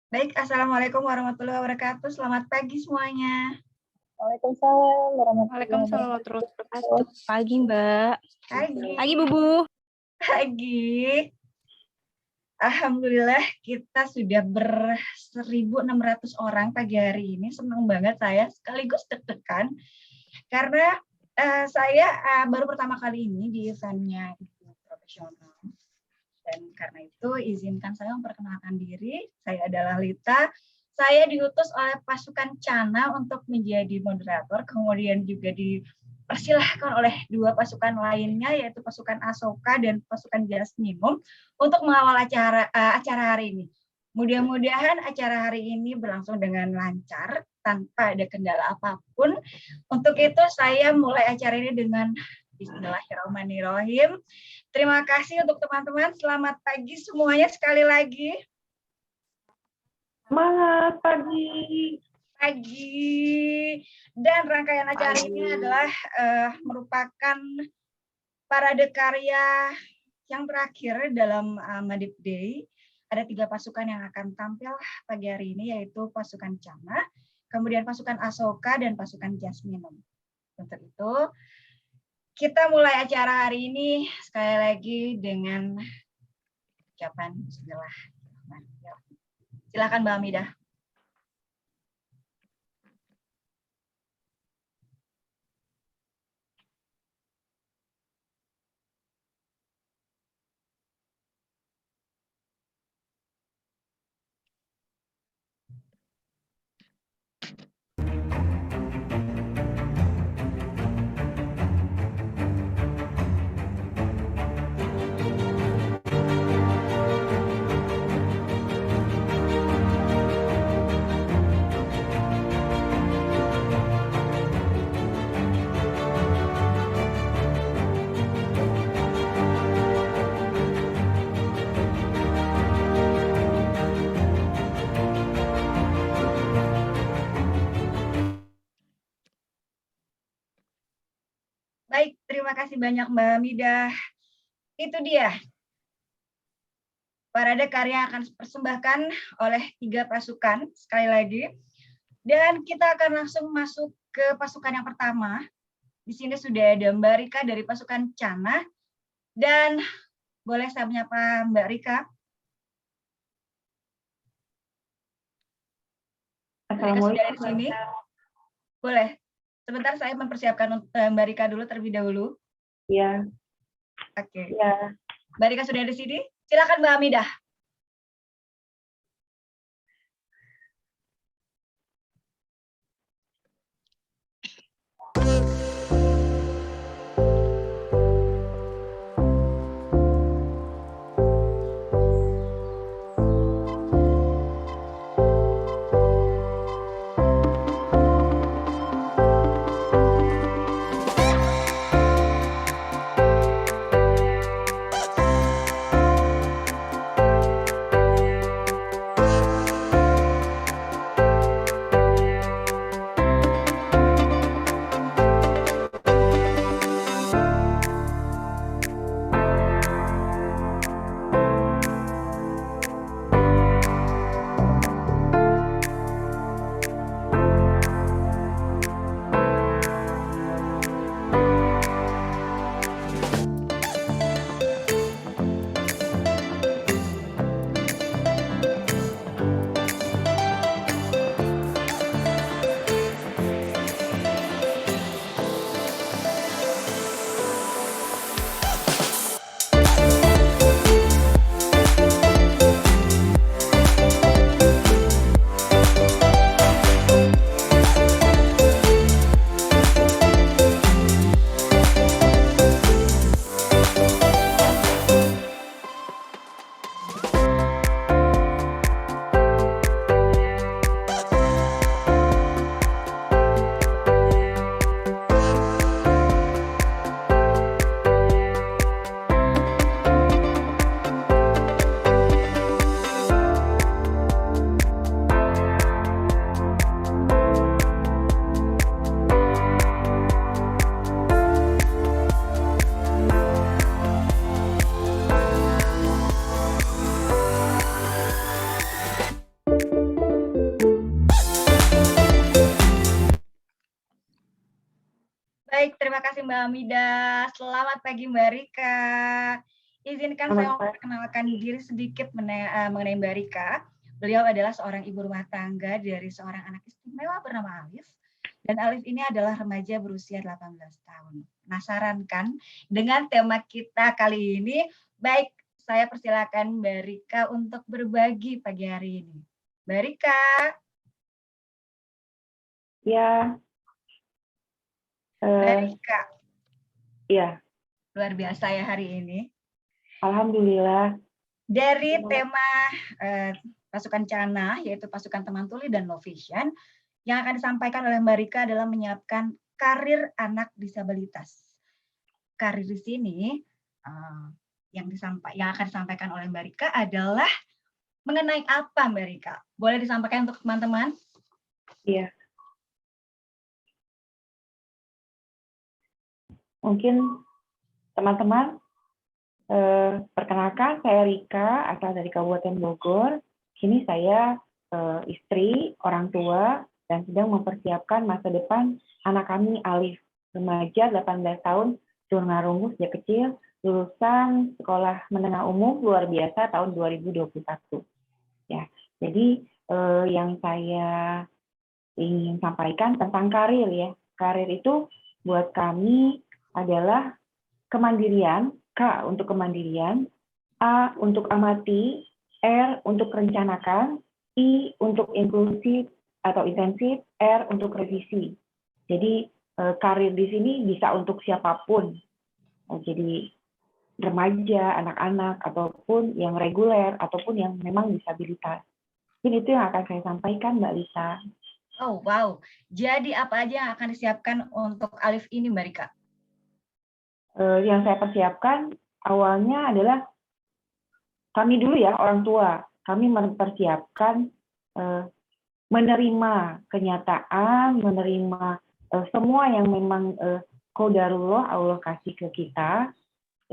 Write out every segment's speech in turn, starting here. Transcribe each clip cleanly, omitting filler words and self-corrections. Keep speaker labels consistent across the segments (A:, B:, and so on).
A: Baik, Assalamualaikum warahmatullahi wabarakatuh. Selamat pagi semuanya.
B: Waalaikumsalam warahmatullahi
C: Waalaikumsalam warahmatullahi wabarakatuh. Pagi, Mbak.
A: Pagi.
C: Pagi, Bubu.
A: Pagi. Alhamdulillah kita sudah 1.600 orang pagi hari ini. Senang banget saya, sekaligus deg-degan. Karena saya baru pertama kali ini di eventnya itu profesional. Dan karena itu izinkan saya memperkenalkan diri. Saya adalah Lita. Saya diutus oleh pasukan Cana untuk menjadi moderator, kemudian juga dipersilahkan oleh dua pasukan lainnya, yaitu pasukan Asoka dan pasukan Jasminum, untuk mengawal acara hari ini. Mudah-mudahan acara hari ini berlangsung dengan lancar, tanpa ada kendala apapun. Untuk itu saya mulai acara ini dengan Bismillahirrahmanirrahim. Terima kasih untuk teman-teman. Selamat pagi semuanya sekali lagi.
B: Semangat pagi.
A: Pagi. Dan rangkaian acara ini adalah merupakan parade karya yang terakhir dalam Madib Day. Ada 3 pasukan yang akan tampil pagi hari ini, yaitu pasukan Cana, kemudian pasukan Asoka, dan pasukan Jasminum. Untuk itu, kita mulai acara hari ini sekali lagi dengan ucapan Bismillahirrahmanirrahim. Silakan Mbak Hamidah. Baik, terima kasih banyak Mbak Hamidah. Itu dia parade karya akan dipersembahkan oleh 3 pasukan, sekali lagi. Dan kita akan langsung masuk ke pasukan yang pertama. Di sini sudah ada Mbak Rika dari pasukan Cana. Dan boleh saya menyapa Mbak Rika? Mbak Rika sudah ada di sini? Boleh. Sebentar saya mempersiapkan Mbak Rika dulu terlebih dahulu.
B: Ya.
A: Oke.
B: Ya.
A: Mbak Rika sudah ada di sini? Silakan Mbak Hamidah. Baik, terima kasih Mbak Amida. Selamat pagi Mbak Rika. Izinkan saya
B: Selamat pagi.
A: memperkenalkan diri sedikit mengenai Mbak Rika. Beliau adalah seorang ibu rumah tangga dari seorang anak istimewa bernama Alif. Dan Alif ini adalah remaja berusia 18 tahun. Penasaran kan dengan tema kita kali ini? Baik, saya persilakan Mbak Rika untuk berbagi pagi hari ini. Mbak Rika.
B: Ya,
A: Mbak Rika.
B: ya,
A: Luar biasa ya hari ini.
B: alhamdulillah.
A: Dari tema pasukan Cana, yaitu pasukan Teman Tuli dan Low Vision, yang akan disampaikan oleh Mbak Rika adalah menyiapkan karir anak disabilitas. Karir di sini yang akan disampaikan oleh Mbak Rika adalah mengenai apa Mbak Rika? Boleh disampaikan untuk teman-teman?
B: Iya. Mungkin teman-teman, perkenalkan saya Rika, asal dari Kabupaten Bogor. Sini saya istri, orang tua, dan sedang mempersiapkan masa depan anak kami Alif, remaja 18 tahun, tunarungu sejak kecil, lulusan sekolah menengah umum luar biasa tahun 2021. Ya, jadi yang saya ingin sampaikan tentang karir ya. Karir itu buat kami adalah kemandirian, K untuk kemandirian, A untuk amati, R untuk rencanakan, I untuk inklusif atau intensif, R untuk revisi. Jadi karir di sini bisa untuk siapapun. Jadi remaja, anak-anak, ataupun yang reguler, ataupun yang memang disabilitas. Jadi itu yang akan saya sampaikan, Mbak Lisa.
A: Oh, wow. Jadi apa aja yang akan disiapkan untuk Alif ini, Mbak Rika?
B: Yang saya persiapkan awalnya adalah kami dulu ya, orang tua. Kami mempersiapkan menerima kenyataan, menerima semua yang memang qadarullah Allah kasih ke kita.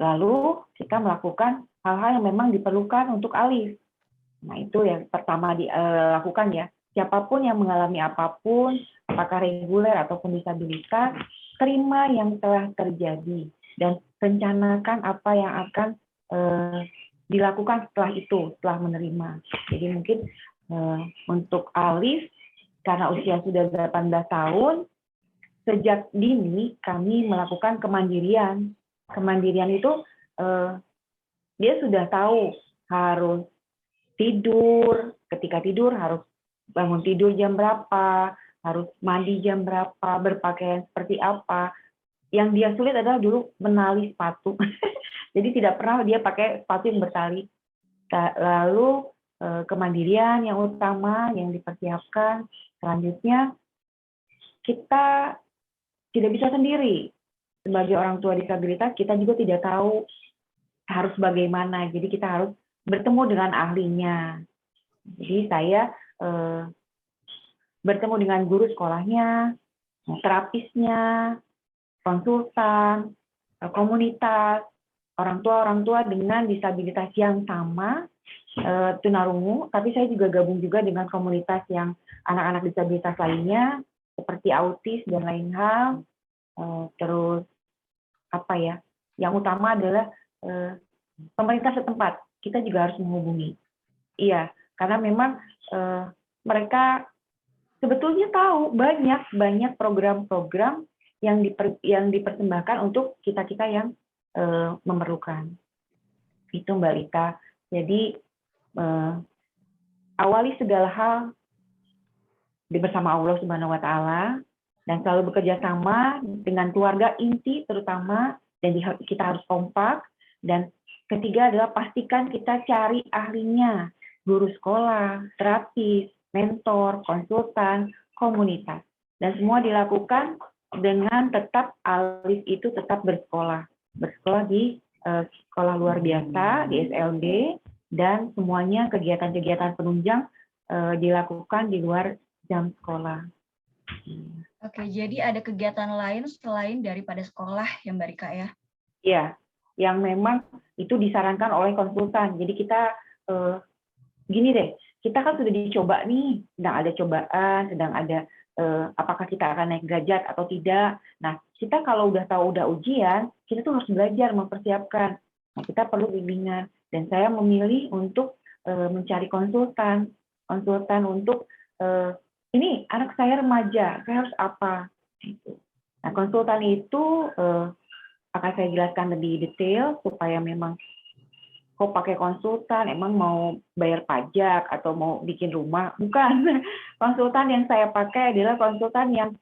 B: Lalu kita melakukan hal-hal yang memang diperlukan untuk Alif. Nah, itu yang pertama dilakukan ya. Siapapun yang mengalami apapun, apakah reguler ataupun disabilitas, terima yang telah terjadi dan rencanakan apa yang akan dilakukan setelah itu, setelah menerima. Jadi mungkin untuk Alif, karena usia sudah 18 tahun, sejak dini kami melakukan kemandirian. Kemandirian itu dia sudah tahu harus tidur, ketika tidur harus bangun tidur jam berapa, harus mandi jam berapa, berpakaian seperti apa. Yang dia sulit adalah dulu menali sepatu. Jadi tidak pernah dia pakai sepatu yang bertali. Lalu kemandirian yang utama yang dipersiapkan. Selanjutnya kita tidak bisa sendiri. Sebagai orang tua disabilitas kita juga tidak tahu harus bagaimana. Jadi kita harus bertemu dengan ahlinya. Jadi saya bertemu dengan guru sekolahnya, terapisnya, konsultan, komunitas, orang tua dengan disabilitas yang sama, tunarungu, tapi saya juga gabung juga dengan komunitas yang anak-anak disabilitas lainnya, seperti autis dan lain hal. Terus apa ya? Yang utama adalah pemerintah setempat. Kita juga harus menghubungi. Iya, karena memang mereka sebetulnya tahu banyak program-program yang dipersembahkan untuk kita-kita yang memerlukan. Itu Mbak Rika. Jadi awali segala hal bersama Allah Subhanahu wa Ta'ala dan selalu bekerja sama dengan keluarga inti terutama, dan kita harus kompak. Dan ketiga adalah pastikan kita cari ahlinya, guru sekolah, terapis, mentor, konsultan, komunitas. Dan semua dilakukan dengan tetap Alif itu tetap bersekolah di sekolah luar biasa, di SLB, dan semuanya kegiatan-kegiatan penunjang dilakukan di luar jam sekolah.
A: Oke, jadi ada kegiatan lain selain daripada sekolah ya Mbak Rika ya?
B: Iya, yang memang itu disarankan oleh konsultan. Jadi kita gini deh, kita kan sudah dicoba nih, sedang ada cobaan, sedang ada apakah kita akan naik derajat atau tidak. Nah, kita kalau udah tahu udah ujian, kita tuh harus belajar mempersiapkan. Nah, kita perlu bimbingan. Dan saya memilih untuk mencari konsultan untuk ini anak saya remaja, saya harus apa? Gitu. Nah, konsultan itu akan saya jelaskan lebih detail supaya memang kok pakai konsultan, emang mau bayar pajak atau mau bikin rumah? Bukan. Konsultan yang saya pakai adalah konsultan yang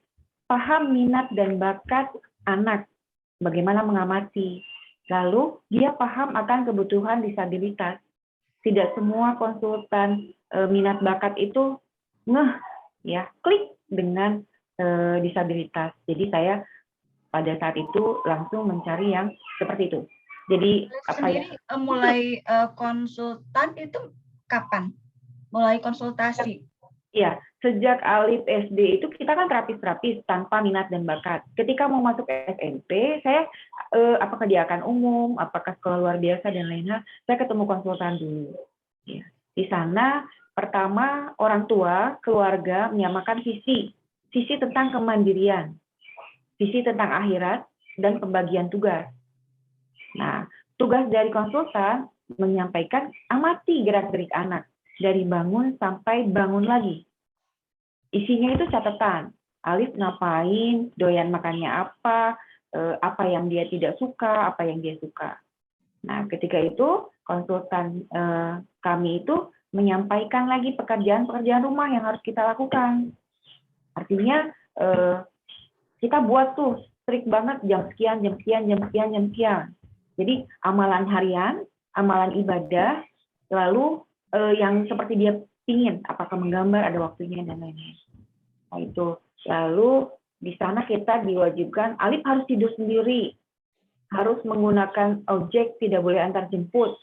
B: paham minat dan bakat anak, bagaimana mengamati. Lalu dia paham akan kebutuhan disabilitas. Tidak semua konsultan minat bakat itu klik dengan disabilitas. Jadi saya pada saat itu langsung mencari yang seperti itu. Jadi
A: sendiri mulai konsultan itu kapan? Mulai konsultasi?
B: Iya, sejak Alif SD itu kita kan terapis tanpa minat dan bakat. Ketika mau masuk SMP, saya apakah dia akan umum, apakah sekolah luar biasa dan lainnya, saya ketemu konsultan dulu. Ya. Di sana pertama orang tua, keluarga menyamakan visi tentang kemandirian, visi tentang akhirat dan pembagian tugas. Nah, tugas dari konsultan menyampaikan amati gerak-gerik anak dari bangun sampai bangun lagi. Isinya itu catatan. Alif ngapain, doyan makannya apa yang dia tidak suka, apa yang dia suka. Nah, ketika itu konsultan kami itu menyampaikan lagi pekerjaan-pekerjaan rumah yang harus kita lakukan. Artinya kita buat tuh strict banget jam sekian. Jadi amalan harian, amalan ibadah, lalu yang seperti dia ingin, apakah menggambar, ada waktunya dan lain-lain. Nah itu, lalu di sana kita diwajibkan, Alif harus tidur sendiri, harus menggunakan ojek, tidak boleh antar jemput,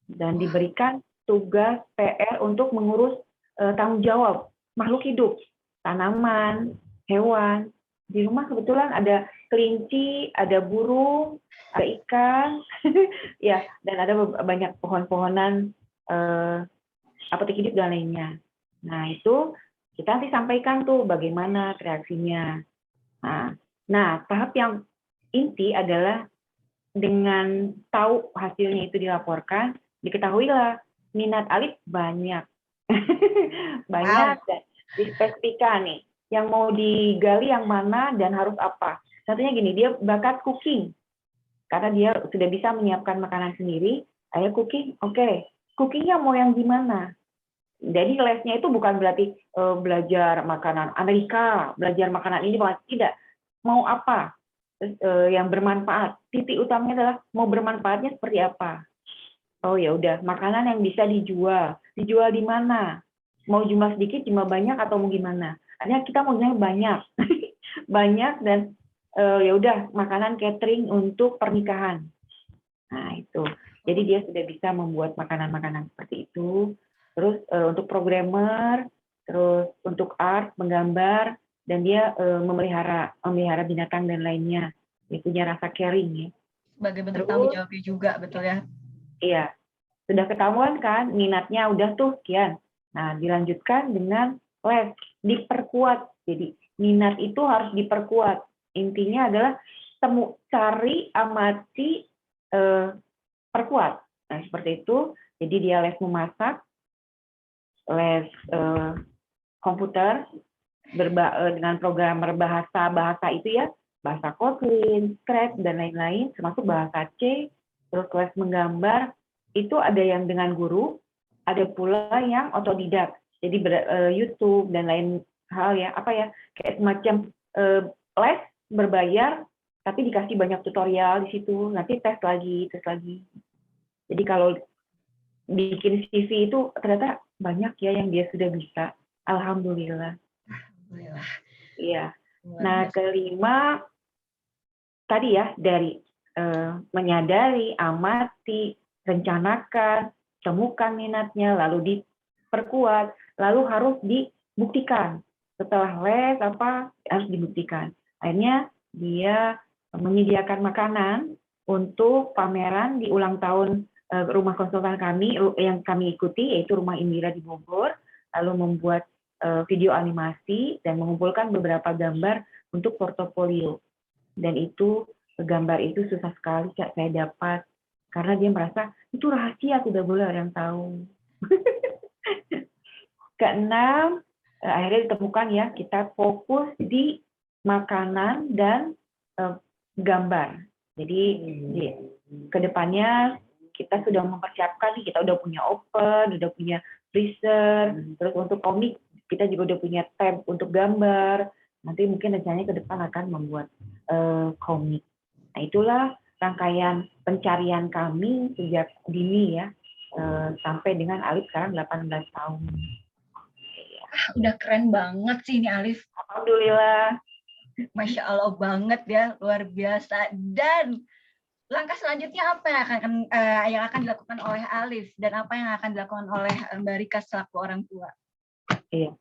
B: dan diberikan tugas PR untuk mengurus tanggung jawab makhluk hidup, tanaman, hewan. Di rumah kebetulan ada kelinci, ada burung, ada ikan, ya, dan ada banyak pohon-pohonan, apotek hidup dan lainnya. Nah itu kita nanti sampaikan tuh bagaimana reaksinya. Nah tahap yang inti adalah dengan tahu hasilnya itu dilaporkan, diketahuilah minat Alif banyak, banyak dan dispesifikan nih. Yang mau digali yang mana dan harus apa. Satunya gini, dia bakat cooking. Karena dia sudah bisa menyiapkan makanan sendiri, ayo cooking, oke. Cookingnya mau yang gimana? Jadi lesnya itu bukan berarti belajar makanan Amerika, belajar makanan ini, tidak. Mau apa? Yang bermanfaat. Titik utamanya adalah mau bermanfaatnya seperti apa. Oh ya udah, makanan yang bisa dijual. Dijual di mana? Mau jumlah sedikit, jumlah banyak atau mau gimana? Artinya kita maunya banyak, banyak dan ya udah makanan catering untuk pernikahan. Nah itu, jadi dia sudah bisa membuat makanan-makanan seperti itu. Terus untuk programmer, terus untuk art, menggambar, dan dia memelihara binatang dan lainnya. Dia punya rasa caring ya.
A: Sebagai bentuk tanggung jawabnya juga, betul ya?
B: Iya, sudah ketahuan kan minatnya udah tuh sekian. Nah dilanjutkan dengan les, diperkuat. Jadi minat itu harus diperkuat. Intinya adalah cari, amati, perkuat. Nah seperti itu. Jadi dia les memasak, les komputer dengan programmer bahasa itu ya, bahasa Kotlin, Scratch dan lain-lain, termasuk bahasa C. Terus les menggambar itu ada yang dengan guru, ada pula yang otodidak. Jadi YouTube dan lain hal ya, kayak semacam les berbayar, tapi dikasih banyak tutorial di situ, nanti tes lagi. Jadi kalau bikin CV itu ternyata banyak ya yang dia sudah bisa. Alhamdulillah. Iya. Nah, kelima tadi ya dari menyadari, amati, rencanakan, temukan minatnya, lalu diperkuat, lalu harus dibuktikan. Setelah les harus dibuktikan. Akhirnya dia menyediakan makanan untuk pameran di ulang tahun rumah konsultan kami yang kami ikuti, yaitu Rumah Indira di Bogor, lalu membuat video animasi dan mengumpulkan beberapa gambar untuk portofolio. Dan itu gambar itu susah sekali Kak saya dapat karena dia merasa itu rahasia tidak boleh orang tahu. Keenam, akhirnya ditemukan ya kita fokus di makanan dan gambar. Jadi kedepannya kita sudah mempersiapkan nih, kita udah punya oven, udah punya freezer, terus untuk komik kita juga udah punya tab untuk gambar. Nanti mungkin rencananya ke depan akan membuat komik. Nah itulah rangkaian pencarian kami sejak dini ya, sampai dengan Alif sekarang 18 tahun.
A: Udah keren banget sih ini Alif.
B: Alhamdulillah.
A: Masya Allah banget ya, luar biasa. Dan langkah selanjutnya apa yang akan dilakukan oleh Alif dan apa yang akan dilakukan oleh Mbak Rika selaku orang tua?
B: Iya.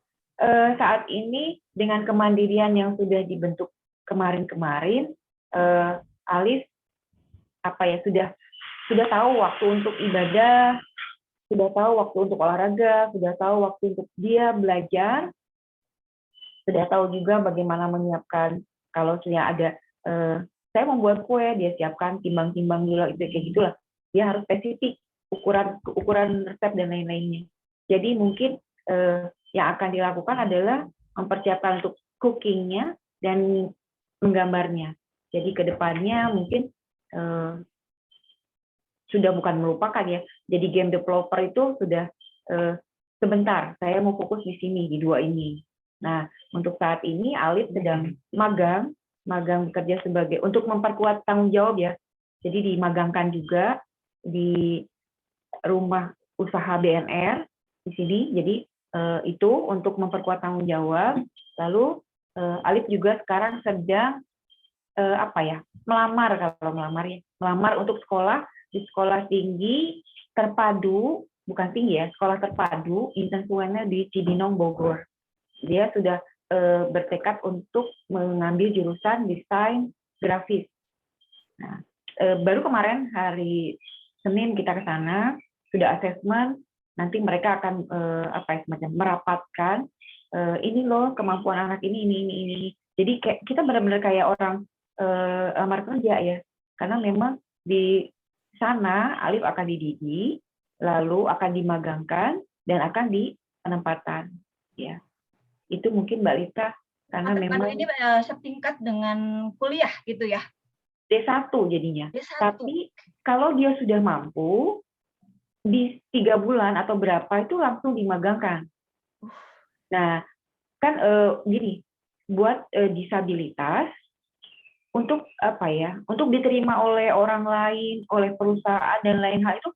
B: Saat ini dengan kemandirian yang sudah dibentuk kemarin-kemarin, Alif sudah tahu waktu untuk ibadah, sudah tahu waktu untuk olahraga, sudah tahu waktu untuk dia belajar, sudah tahu juga bagaimana menyiapkan kalau misalnya ada saya membuat kue, dia siapkan timbang-timbang dulu itu kayak gitulah. Dia harus spesifik ukuran resep dan lain-lainnya. Jadi mungkin yang akan dilakukan adalah mempersiapkan untuk cookingnya dan menggambarnya. Jadi kedepannya mungkin sudah bukan melupakan ya. Jadi game developer itu sudah sebentar. Saya mau fokus di sini di dua ini. Nah untuk saat ini Alif sedang magang bekerja sebagai untuk memperkuat tanggung jawab ya. Jadi dimagangkan juga di rumah usaha BNR di sini. Jadi itu untuk memperkuat tanggung jawab. Lalu Alif juga sekarang sedang melamar untuk sekolah di sekolah tinggi terpadu, bukan tinggi ya, sekolah terpadu Intensuena di Cibinong Bogor. Dia sudah bertekad untuk mengambil jurusan desain grafis. Nah, baru kemarin hari Senin kita ke sana, sudah asesmen, nanti mereka akan semacam merapatkan ini loh kemampuan anak ini. Jadi kita benar-benar kayak orang lamar kerja ya, karena memang di sana Alif akan dididik, lalu akan dimagangkan dan akan di penempatan ya. Itu mungkin Mbak Lita karena memang
A: ini setingkat dengan kuliah gitu ya.
B: D1 jadinya.
A: D1.
B: Tapi kalau dia sudah mampu di 3 bulan atau berapa itu langsung dimagangkan. Nah, kan gini, buat disabilitas untuk untuk diterima oleh orang lain, oleh perusahaan dan lain hal itu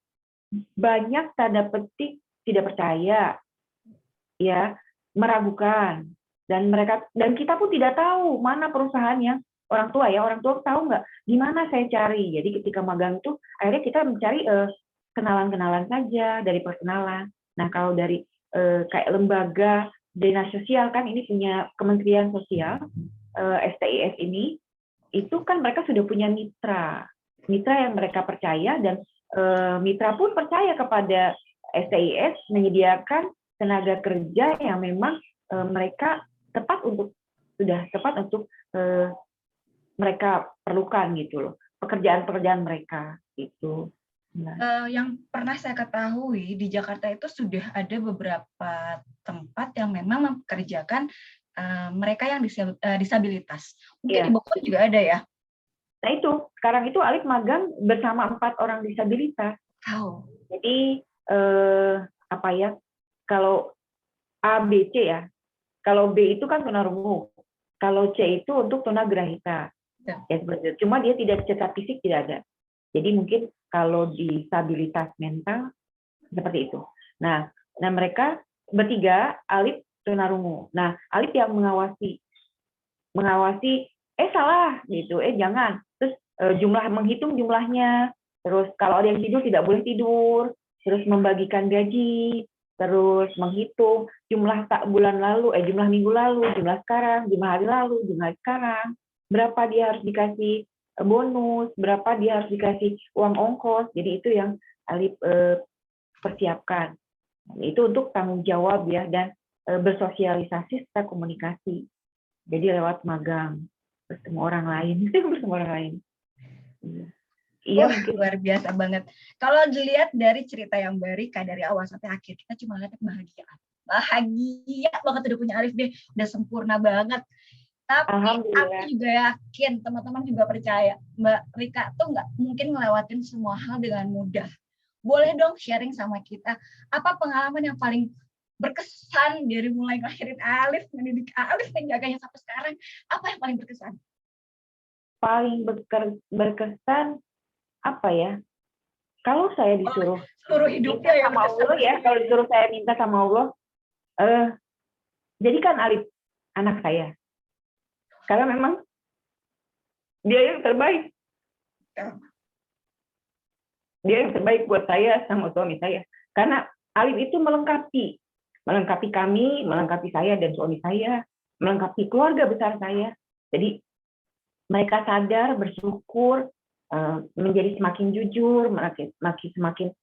B: banyak tanda petik tidak percaya. Ya, meragukan dan kita pun tidak tahu mana perusahaan yang orang tua tahu nggak di mana saya cari. Jadi ketika magang itu akhirnya kita mencari kenalan-kenalan saja dari perkenalan. Nah kalau dari kayak lembaga dinas sosial kan ini punya Kementerian Sosial STIS ini itu kan mereka sudah punya mitra yang mereka percaya dan mitra pun percaya kepada STIS menyediakan tenaga kerja yang memang mereka sudah tepat untuk mereka perlukan gitu loh, pekerjaan mereka gitu.
A: Nah. Yang pernah saya ketahui di Jakarta itu sudah ada beberapa tempat yang memang mempekerjakan mereka yang disabilitas. Mungkin di Bogor juga ada ya?
B: Nah itu, sekarang itu Alif magang bersama 4 orang disabilitas.
A: Oh.
B: Jadi kalau A, B, C ya. Kalau B itu kan tunarungu. Kalau C itu untuk tunagrahita. Ya, cuma dia tidak secara fisik tidak ada. Jadi mungkin kalau disabilitas mental seperti itu. Nah mereka bertiga, Alif tunarungu. Nah, Alif yang mengawasi salah gitu, jangan. Terus menghitung jumlahnya. Terus kalau ada yang tidur tidak boleh tidur. Terus membagikan gaji. Terus menghitung jumlah bulan lalu, jumlah minggu lalu, jumlah sekarang, jumlah hari lalu, jumlah sekarang, berapa dia harus dikasih bonus, berapa dia harus dikasih uang ongkos. Jadi itu yang Alif persiapkan. Itu untuk tanggung jawab ya, dan bersosialisasi serta komunikasi. Jadi lewat magang, bertemu orang lain, bertemu orang lain. Iya, mungkin.
A: Luar biasa banget. Kalau dilihat dari cerita yang Mbak Rika dari awal sampai akhir, kita cuma lihat bahagia. Bahagia banget udah punya Alif deh, udah sempurna banget. Tapi aku juga yakin, teman-teman juga percaya, Mbak Rika tuh nggak mungkin ngelewatin semua hal dengan mudah. Boleh dong sharing sama kita, apa pengalaman yang paling berkesan dari mulai ngelahirin Alif, mendidik Alif, menjaganya sampai sekarang, apa yang paling berkesan?
B: Paling berkesan apa ya? Kalau saya disuruh
A: seluruh hidupnya ya
B: sama Allah ya, kalau disuruh saya minta sama Allah, jadikan Alif anak saya, karena memang dia yang terbaik. Dia yang terbaik buat saya sama suami saya, karena Alif itu melengkapi kami, melengkapi saya dan suami saya, melengkapi keluarga besar saya. Jadi mereka sadar, bersyukur, menjadi semakin jujur, semakin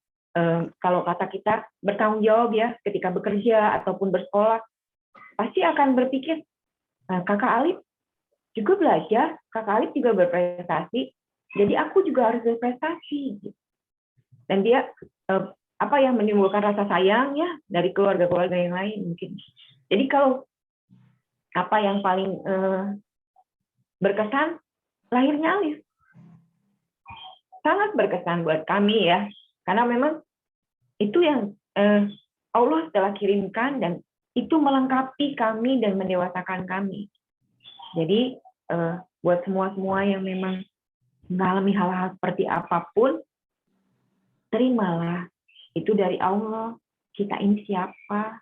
B: kalau kata kita bertanggung jawab ya ketika bekerja ataupun bersekolah, pasti akan berpikir kakak Alif juga belajar, kakak Alif juga berprestasi, jadi aku juga harus berprestasi. Dan dia apa yang menimbulkan rasa sayang ya dari keluarga-keluarga yang lain mungkin. Jadi kalau apa yang paling berkesan, lahirnya Alif sangat berkesan buat kami ya, karena memang itu yang Allah telah kirimkan dan itu melengkapi kami dan mendewasakan kami. Jadi buat semua yang memang mengalami hal-hal seperti apapun, terimalah, itu dari Allah. Kita ini siapa?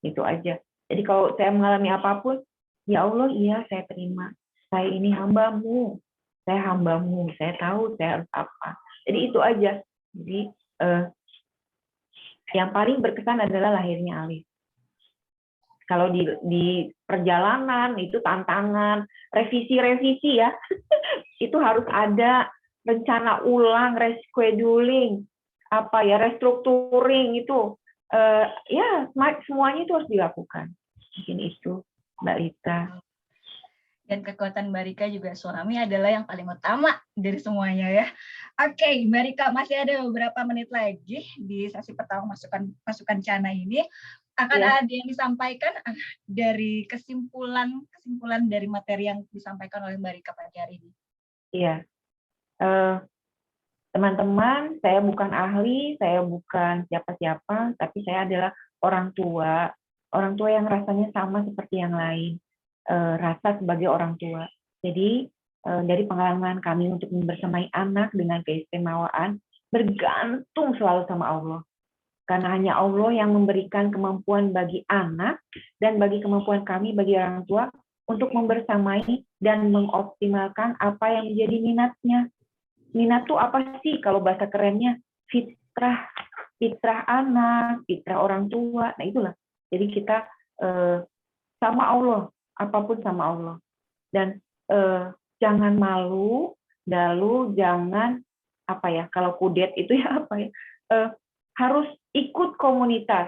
B: Itu aja. Jadi kalau saya mengalami apapun, ya Allah, iya saya terima. Saya ini hambamu. Saya tahu saya harus apa. Jadi itu aja. Jadi yang paling berkesan adalah lahirnya Alif. Kalau di perjalanan itu tantangan, revisi ya, itu harus ada rencana ulang, rescheduling, restructuring itu, ya semuanya itu harus dilakukan. Mungkin itu, Mbak Rika.
A: Dan kekuatan Mbak Rika juga suami adalah yang paling utama dari semuanya ya. Oke, Mbak Rika, masih ada beberapa menit lagi di sesi pertama masukan Cana ini. Akan ada yang disampaikan dari kesimpulan dari materi yang disampaikan oleh Mbak Rika pada hari ini.
B: Iya. Teman-teman, saya bukan ahli, saya bukan siapa-siapa, tapi saya adalah orang tua yang rasanya sama seperti yang lain. Rasa sebagai orang tua. Jadi dari pengalaman kami untuk membersamai anak dengan keistimewaan bergantung selalu sama Allah. Karena hanya Allah yang memberikan kemampuan bagi anak dan bagi kemampuan kami bagi orang tua untuk membersamai dan mengoptimalkan apa yang menjadi minatnya. Minat tuh apa sih kalau bahasa kerennya? Fitrah anak, fitrah orang tua. Nah itulah. Jadi kita sama Allah. Apapun sama Allah, dan jangan malu, lalu jangan kalau kudet itu ya harus ikut komunitas,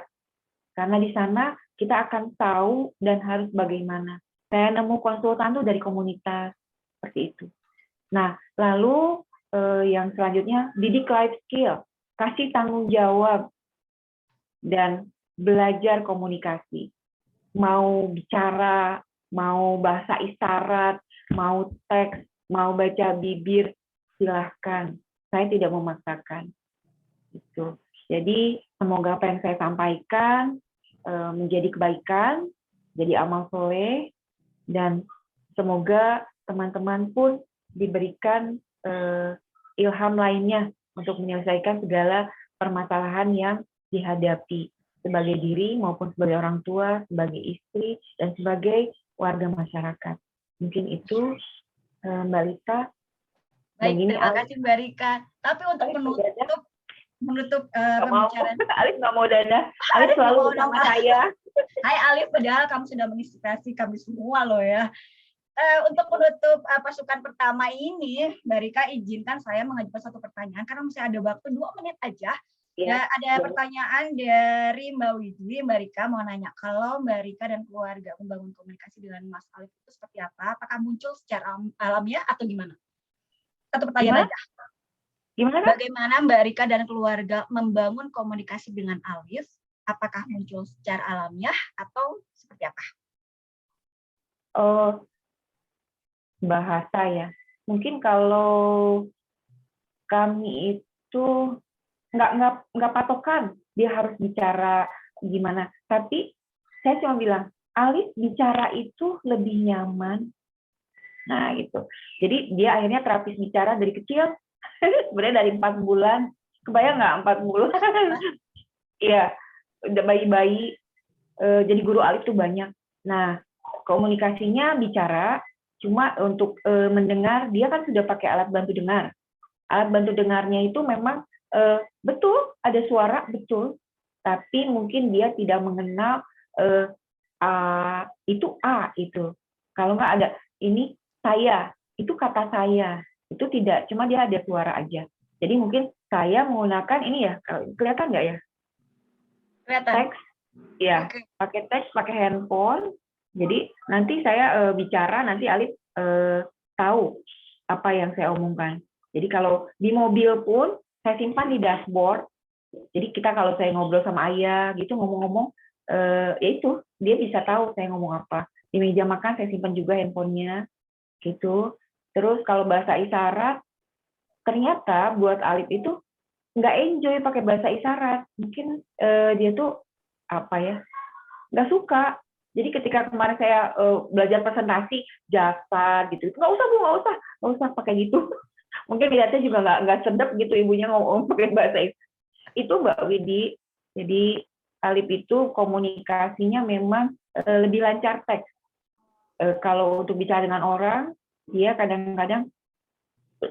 B: karena di sana kita akan tahu dan harus bagaimana. Saya nemu konsultan tuh dari komunitas seperti itu. Nah lalu yang selanjutnya didik life skill, kasih tanggung jawab dan belajar komunikasi, mau bicara, mau bahasa isyarat, mau teks, mau baca bibir, silahkan. Saya tidak memaksakan. Itu. Jadi semoga apa yang saya sampaikan menjadi kebaikan, jadi amal soleh, dan semoga teman-teman pun diberikan ilham lainnya untuk menyelesaikan segala permasalahan yang dihadapi sebagai diri maupun sebagai orang tua, sebagai istri, dan sebagai warga masyarakat. Mungkin itu Mbak Rika.
A: Baik, terima kasih Mbak Rika. Tapi untuk menutup pembicaraan.
B: Alif nggak mau dadah. Alif selalu bersama saya.
A: Hai Alif, padahal kamu sudah menginspirasi kami semua loh ya. Untuk menutup pasukan pertama ini, Mbak Rika izinkan saya mengajukan satu pertanyaan karena masih ada waktu 2 menit aja. Ya,
B: Ya,
A: ada pertanyaan dari Mbak Widwi. Mbak Rika mau nanya, kalau Mbak Rika dan keluarga membangun komunikasi dengan Mas Alif itu seperti apa? Apakah muncul secara alamiah atau gimana? Satu pertanyaan
B: Gimana?
A: aja.
B: Gimana?
A: Bagaimana Mbak Rika dan keluarga membangun komunikasi dengan Alif? Apakah muncul secara alamiah atau seperti apa?
B: Oh, bahasa ya. Mungkin kalau kami itu nggak patokan dia harus bicara gimana. Tapi saya cuma bilang, Alif bicara itu lebih nyaman. Nah, gitu. Jadi dia akhirnya terapis bicara dari kecil, sebenarnya dari 4 bulan. Kebayang nggak 4 bulan? Iya, udah bayi-bayi. Jadi guru Alif tuh banyak. Nah, komunikasinya bicara, cuma untuk mendengar, dia kan sudah pakai alat bantu dengar. Alat bantu dengarnya itu memang betul, ada suara, betul. Tapi mungkin dia tidak mengenal itu A itu. Kalau nggak ada, ini saya, itu kata saya. Itu tidak, cuma dia ada suara aja. Jadi mungkin saya menggunakan ini ya, kelihatan nggak ya?
A: Kelihatan.
B: Teks, ya,
A: Oke.
B: pakai teks, pakai handphone. Jadi nanti saya bicara, nanti Alif tahu apa yang saya omongkan. Jadi kalau di mobil pun saya simpan di dashboard. Jadi kita kalau saya ngobrol sama ayah gitu ngomong-ngomong, ya itu dia bisa tahu saya ngomong apa. Di meja makan saya simpan juga handphonenya, gitu. Terus kalau bahasa isyarat, ternyata buat Alif itu nggak enjoy pakai bahasa isyarat. Mungkin dia tuh apa ya, nggak suka. Jadi ketika kemarin saya belajar presentasi jasa gitu, nggak usah Bu, nggak usah pakai gitu. Mungkin lihatnya juga nggak sedap gitu ibunya ngomong pakai bahasa itu Mbak Widi. Jadi Alif itu komunikasinya memang lebih lancar teks. Kalau untuk bicara dengan orang, dia kadang-kadang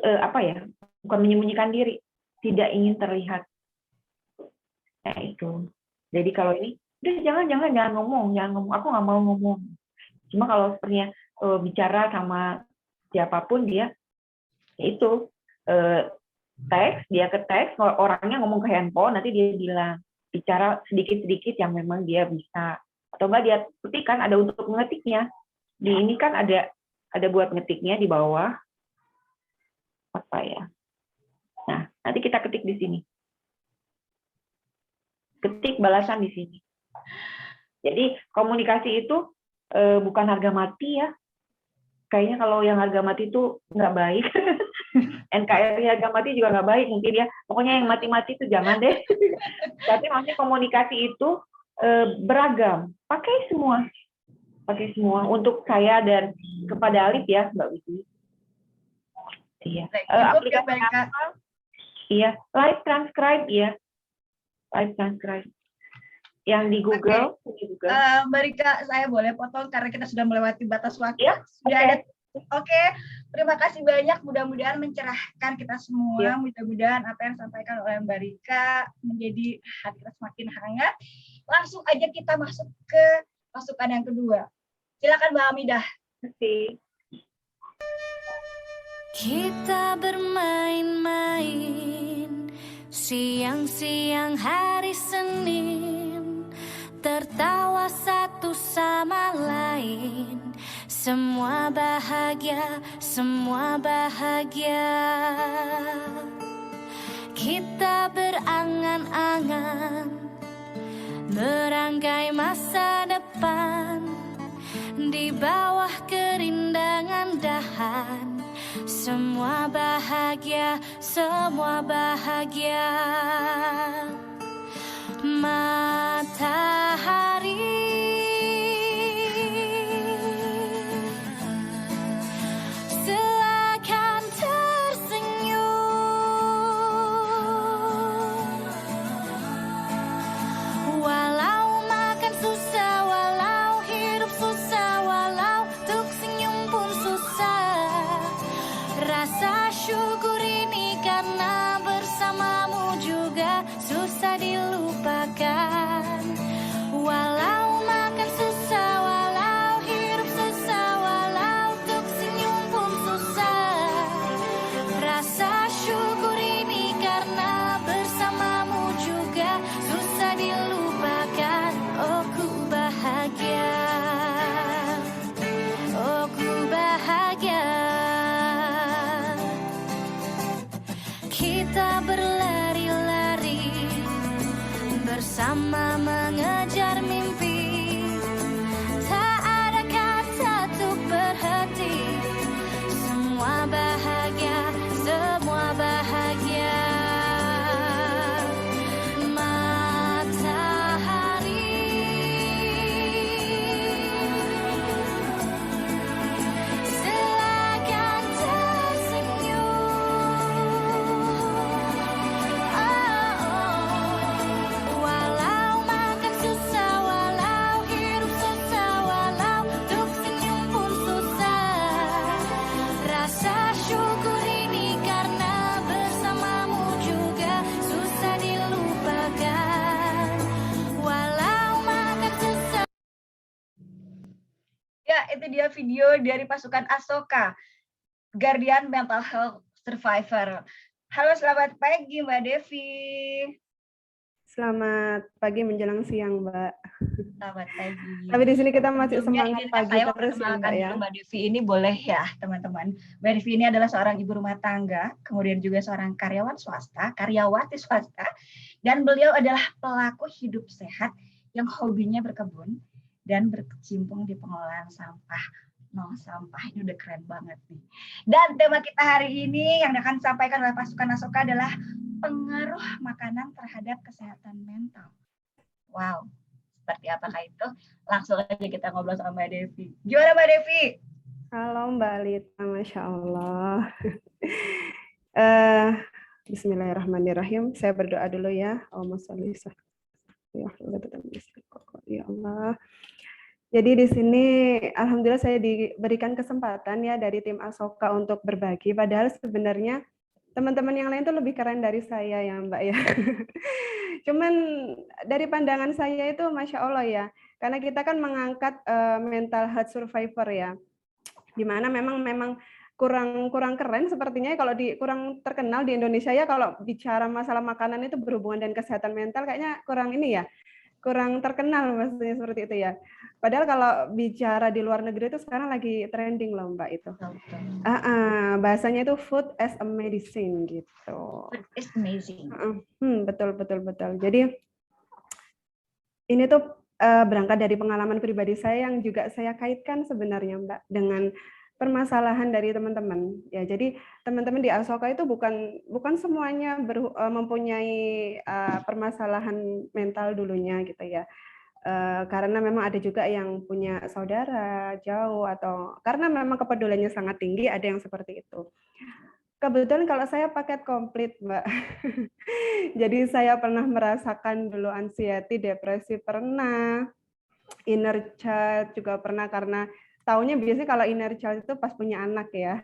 B: apa ya, bukan menyembunyikan diri, tidak ingin terlihat. Nah itu. Jadi kalau ini, udah jangan ngomong, aku nggak mau ngomong. Cuma kalau sepertinya bicara sama siapapun dia, itu teks, dia ke teks, orangnya ngomong ke handphone, nanti dia bilang, bicara sedikit-sedikit yang memang dia bisa. Atau enggak dia ketikkan, ada untuk mengetiknya. Di ini kan ada buat ngetiknya di bawah. Apa ya? Nah, nanti kita ketik di sini. Ketik balasan di sini. Jadi komunikasi itu bukan harga mati ya. Kayaknya kalau yang harga mati itu nggak baik. NKRI harga mati juga nggak baik mungkin ya. Pokoknya yang mati-mati itu jangan deh. Tapi maksudnya komunikasi itu beragam. Pakai semua untuk saya dan kepada Alif ya, Mbak Widi. Iya. Aplikasi apa? Iya, live transcribe ya. Live transcribe. Yang di Google.
A: Okay. Mbak Rika, saya boleh potong karena kita sudah melewati batas waktu.
B: Ya,
A: sudah ada. Oke, terima kasih banyak. Mudah-mudahan mencerahkan kita semua. Ya. Mudah-mudahan apa yang disampaikan oleh Mbak Rika menjadi hati kita semakin hangat. Langsung aja kita masuk ke pasukan yang kedua. Silakan Mbak Hamidah.
B: Terima kasih.
D: Kita bermain-main siang-siang hari Senin, tertawa satu sama lain, semua bahagia, semua bahagia. Kita berangan-angan merangkai masa depan di bawah kerindangan dahan. Semua bahagia, semua bahagia. Matahari silakan tersenyum. Walau makan susah, walau hidup susah, walau untuk senyum pun susah. Rasa syukur ini karena bersamamu juga susah dilupakan. Walau makan susah, walau hidup susah, walau untuk senyum pun susah. Rasa syukur ini karena bersamamu juga kita berlari-lari bersama mengejar mimpi. Tak ada kata untuk berhenti. Semua bahagia, semua bahagia.
A: Itu dia video dari pasukan Asoka, Guardian Mental Health Survivor. Halo, selamat pagi Mbak Devi.
E: Selamat pagi menjelang siang, Mbak.
A: Selamat pagi.
E: Tapi di sini kita masih semangat pagi
A: saya
E: terus ya, Mbak ya.
A: Mbak Devi ini boleh ya, teman-teman. Mbak Devi ini adalah seorang ibu rumah tangga, kemudian juga seorang karyawati swasta, dan beliau adalah pelaku hidup sehat yang hobinya berkebun dan berkecimpung di pengelolaan sampah. Nol sampah, ini udah keren banget nih. Dan tema kita hari ini yang akan disampaikan oleh pasukan Asoka adalah pengaruh makanan terhadap kesehatan mental. Wow, seperti apakah itu? Langsung aja kita ngobrol sama Mbak Devi. Gimana Mbak Devi?
E: Halo Mbak Lita, Masya Allah. Bismillahirrahmanirrahim. Saya berdoa dulu ya. Allahumma sholli ya Allah. Jadi di sini alhamdulillah saya diberikan kesempatan ya dari tim Asoka untuk berbagi, padahal sebenarnya teman-teman yang lain tuh lebih keren dari saya ya Mbak ya. Cuman dari pandangan saya itu Masya Allah ya, karena kita kan mengangkat mental health survivor ya, dimana memang kurang keren sepertinya kalau kurang terkenal di Indonesia ya, kalau bicara masalah makanan itu berhubungan dengan kesehatan mental kayaknya kurang ini ya, kurang terkenal maksudnya seperti itu ya. Padahal kalau bicara di luar negeri itu sekarang lagi trending loh Mbak itu. Bahasanya itu food as a medicine gitu.
A: Food is amazing.
E: Betul. Jadi ini tuh berangkat dari pengalaman pribadi saya yang juga saya kaitkan sebenarnya Mbak dengan permasalahan dari teman-teman ya. Jadi teman-teman di Asoka itu bukan semuanya mempunyai permasalahan mental dulunya gitu ya. Karena memang ada juga yang punya saudara jauh atau karena memang kepeduliannya sangat tinggi, ada yang seperti itu. Kebetulan kalau saya paket komplit, Mbak. Jadi saya pernah merasakan dulu anxiety, depresi pernah, inner child juga pernah, karena taunya biasanya kalau inner child itu pas punya anak ya.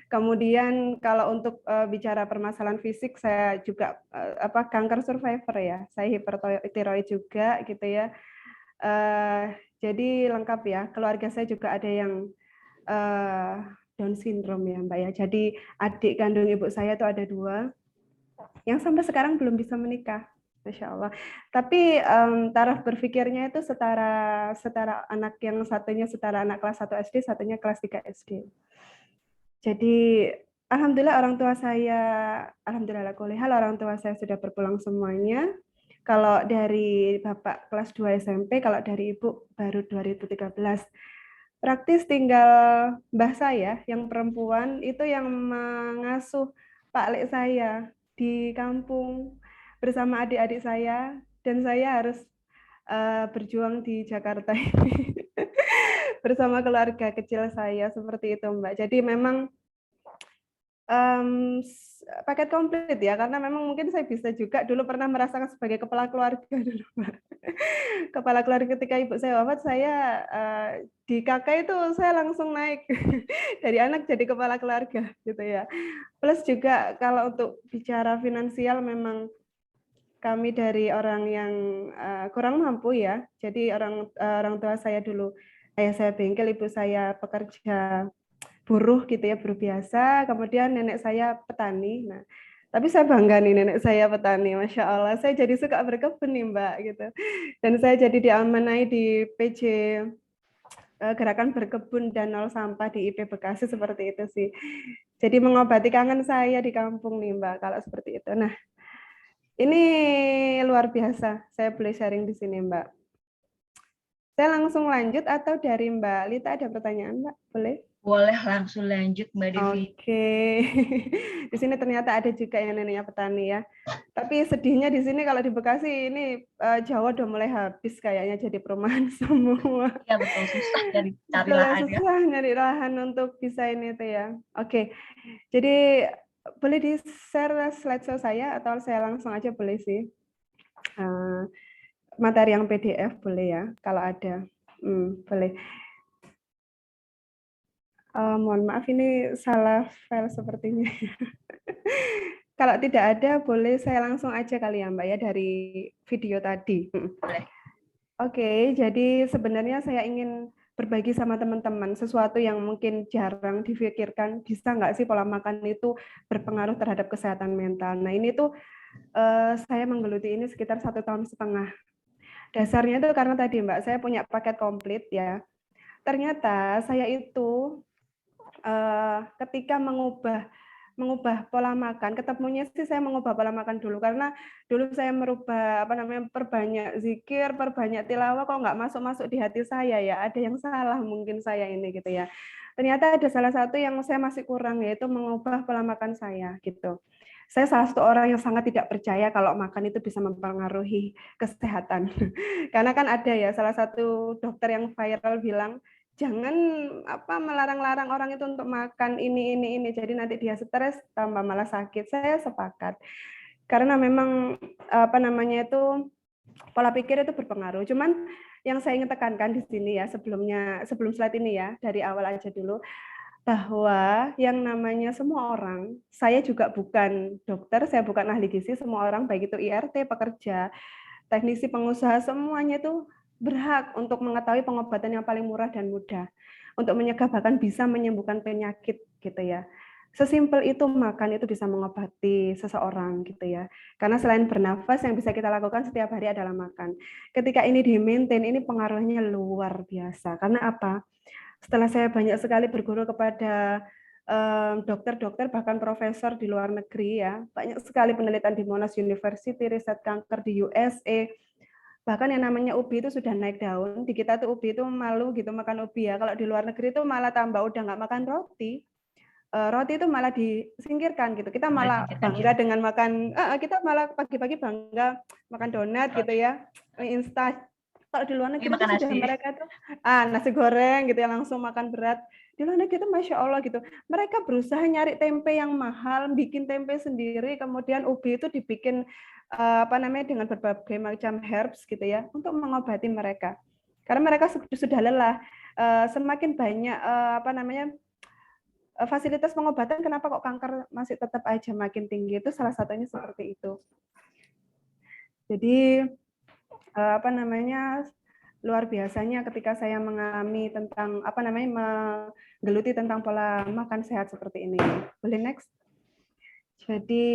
E: Kemudian kalau untuk bicara permasalahan fisik, saya juga kanker survivor ya. Saya hipertiroid juga gitu ya. Jadi lengkap ya. Keluarga saya juga ada yang Down syndrome ya Mbak ya. Jadi adik kandung ibu saya itu ada 2 yang sampai sekarang belum bisa menikah. Masya Allah. Tapi taraf berpikirnya itu setara anak, yang satunya setara anak kelas 1 SD, satunya kelas 3 SD. Jadi alhamdulillah orang tua saya sudah berpulang semuanya. Kalau dari bapak kelas 2 SMP, kalau dari ibu baru 2013. Praktis tinggal mbah saya yang perempuan itu yang mengasuh Pak Lek saya di kampung bersama adik-adik saya, dan saya harus berjuang di Jakarta ini bersama keluarga kecil saya, seperti itu Mbak. Jadi memang paket komplit ya, karena memang mungkin saya bisa juga dulu pernah merasakan sebagai kepala keluarga dulu Mbak. Kepala keluarga ketika ibu saya wafat, saya di kakak itu saya langsung naik dari anak jadi kepala keluarga gitu ya. Plus juga kalau untuk bicara finansial, memang kami dari orang yang kurang mampu ya. Jadi orang tua saya dulu, ayah saya bengkel, ibu saya pekerja buruh gitu ya, buruh biasa. Kemudian nenek saya petani. Nah, tapi saya bangga nih nenek saya petani, Masya Allah. Saya jadi suka berkebun nih Mbak gitu. Dan saya jadi diamanai di PJ Gerakan Berkebun dan Nol Sampah di IP Bekasi, seperti itu sih. Jadi mengobati kangen saya di kampung nih Mbak, kalau seperti itu. Nah, ini luar biasa. Saya boleh sharing di sini Mbak. Saya langsung lanjut atau dari Mbak Lita ada pertanyaan Mbak? Boleh?
A: Boleh langsung lanjut Mbak Devi.
E: Oke. Di sini ternyata ada juga yang neneknya petani ya. Tapi sedihnya di sini kalau di Bekasi ini Jawa udah mulai habis kayaknya jadi perumahan semua.
A: Ya betul, susah cari
E: Betul,
A: lahan ya.
E: susah nyari lahan untuk bisa ini tuh ya. Oke. Jadi boleh di-share slideshow saya atau saya langsung aja boleh sih. Materi yang PDF boleh ya kalau ada. Boleh. Mohon maaf ini salah file sepertinya. Kalau tidak ada, boleh saya langsung aja kali ya Mbak ya dari video tadi.
A: Boleh.
E: Oke, jadi sebenarnya saya ingin berbagi sama teman-teman sesuatu yang mungkin jarang dipikirkan. Bisa nggak sih pola makan itu berpengaruh terhadap kesehatan mental? Nah ini tuh saya menggeluti ini sekitar 1,5 tahun. Dasarnya itu karena tadi Mbak, saya punya paket komplit ya. Ternyata saya itu ketika mengubah pola makan, ketemunya sih saya mengubah pola makan dulu karena dulu saya merubah perbanyak zikir, perbanyak tilawah kok nggak masuk di hati saya ya, ada yang salah mungkin saya ini gitu ya. Ternyata ada salah satu yang saya masih kurang yaitu mengubah pola makan saya gitu. Saya salah satu orang yang sangat tidak percaya kalau makan itu bisa mempengaruhi kesehatan. Karena kan ada ya salah satu dokter yang viral bilang jangan melarang-larang orang itu untuk makan ini. Jadi nanti dia stres tambah malah sakit. Saya sepakat. Karena memang itu pola pikir itu berpengaruh. Cuman yang saya ingin tekankan di sini ya sebelum slide ini ya, dari awal aja dulu bahwa yang namanya semua orang, saya juga bukan dokter, saya bukan ahli gizi, semua orang baik itu IRT, pekerja, teknisi, pengusaha, semuanya itu berhak untuk mengetahui pengobatan yang paling murah dan mudah untuk mencegah bahkan bisa menyembuhkan penyakit gitu ya. Sesimpel itu makan itu bisa mengobati seseorang gitu ya. Karena selain bernafas yang bisa kita lakukan setiap hari adalah makan. Ketika ini di-maintain ini pengaruhnya luar biasa. Karena apa? Setelah saya banyak sekali berguru kepada dokter-dokter bahkan profesor di luar negeri ya, banyak sekali penelitian di Monash University, riset kanker di USA, bahkan yang namanya ubi itu sudah naik daun. Di kita tuh ubi itu malu gitu makan ubi ya. Kalau di luar negeri itu malah tambah udah nggak makan roti. Roti itu malah disingkirkan gitu. Kita malah bangga dengan makan, kita malah pagi-pagi bangga makan donat gitu ya, mie instan. Kalau di luar negeri itu sudah mereka tuh nasi goreng gitu ya langsung makan berat. Di luar negeri itu Masya Allah gitu. Mereka berusaha nyari tempe yang mahal, bikin tempe sendiri, kemudian ubi itu dibikin dengan berbagai macam herbs gitu ya untuk mengobati mereka. Karena mereka sudah lelah. Semakin banyak fasilitas pengobatan, kenapa kok kanker masih tetap aja makin tinggi? Itu salah satunya seperti itu. Jadi luar biasanya ketika saya mengalami tentang menggeluti tentang pola makan sehat seperti ini. Boleh next? Jadi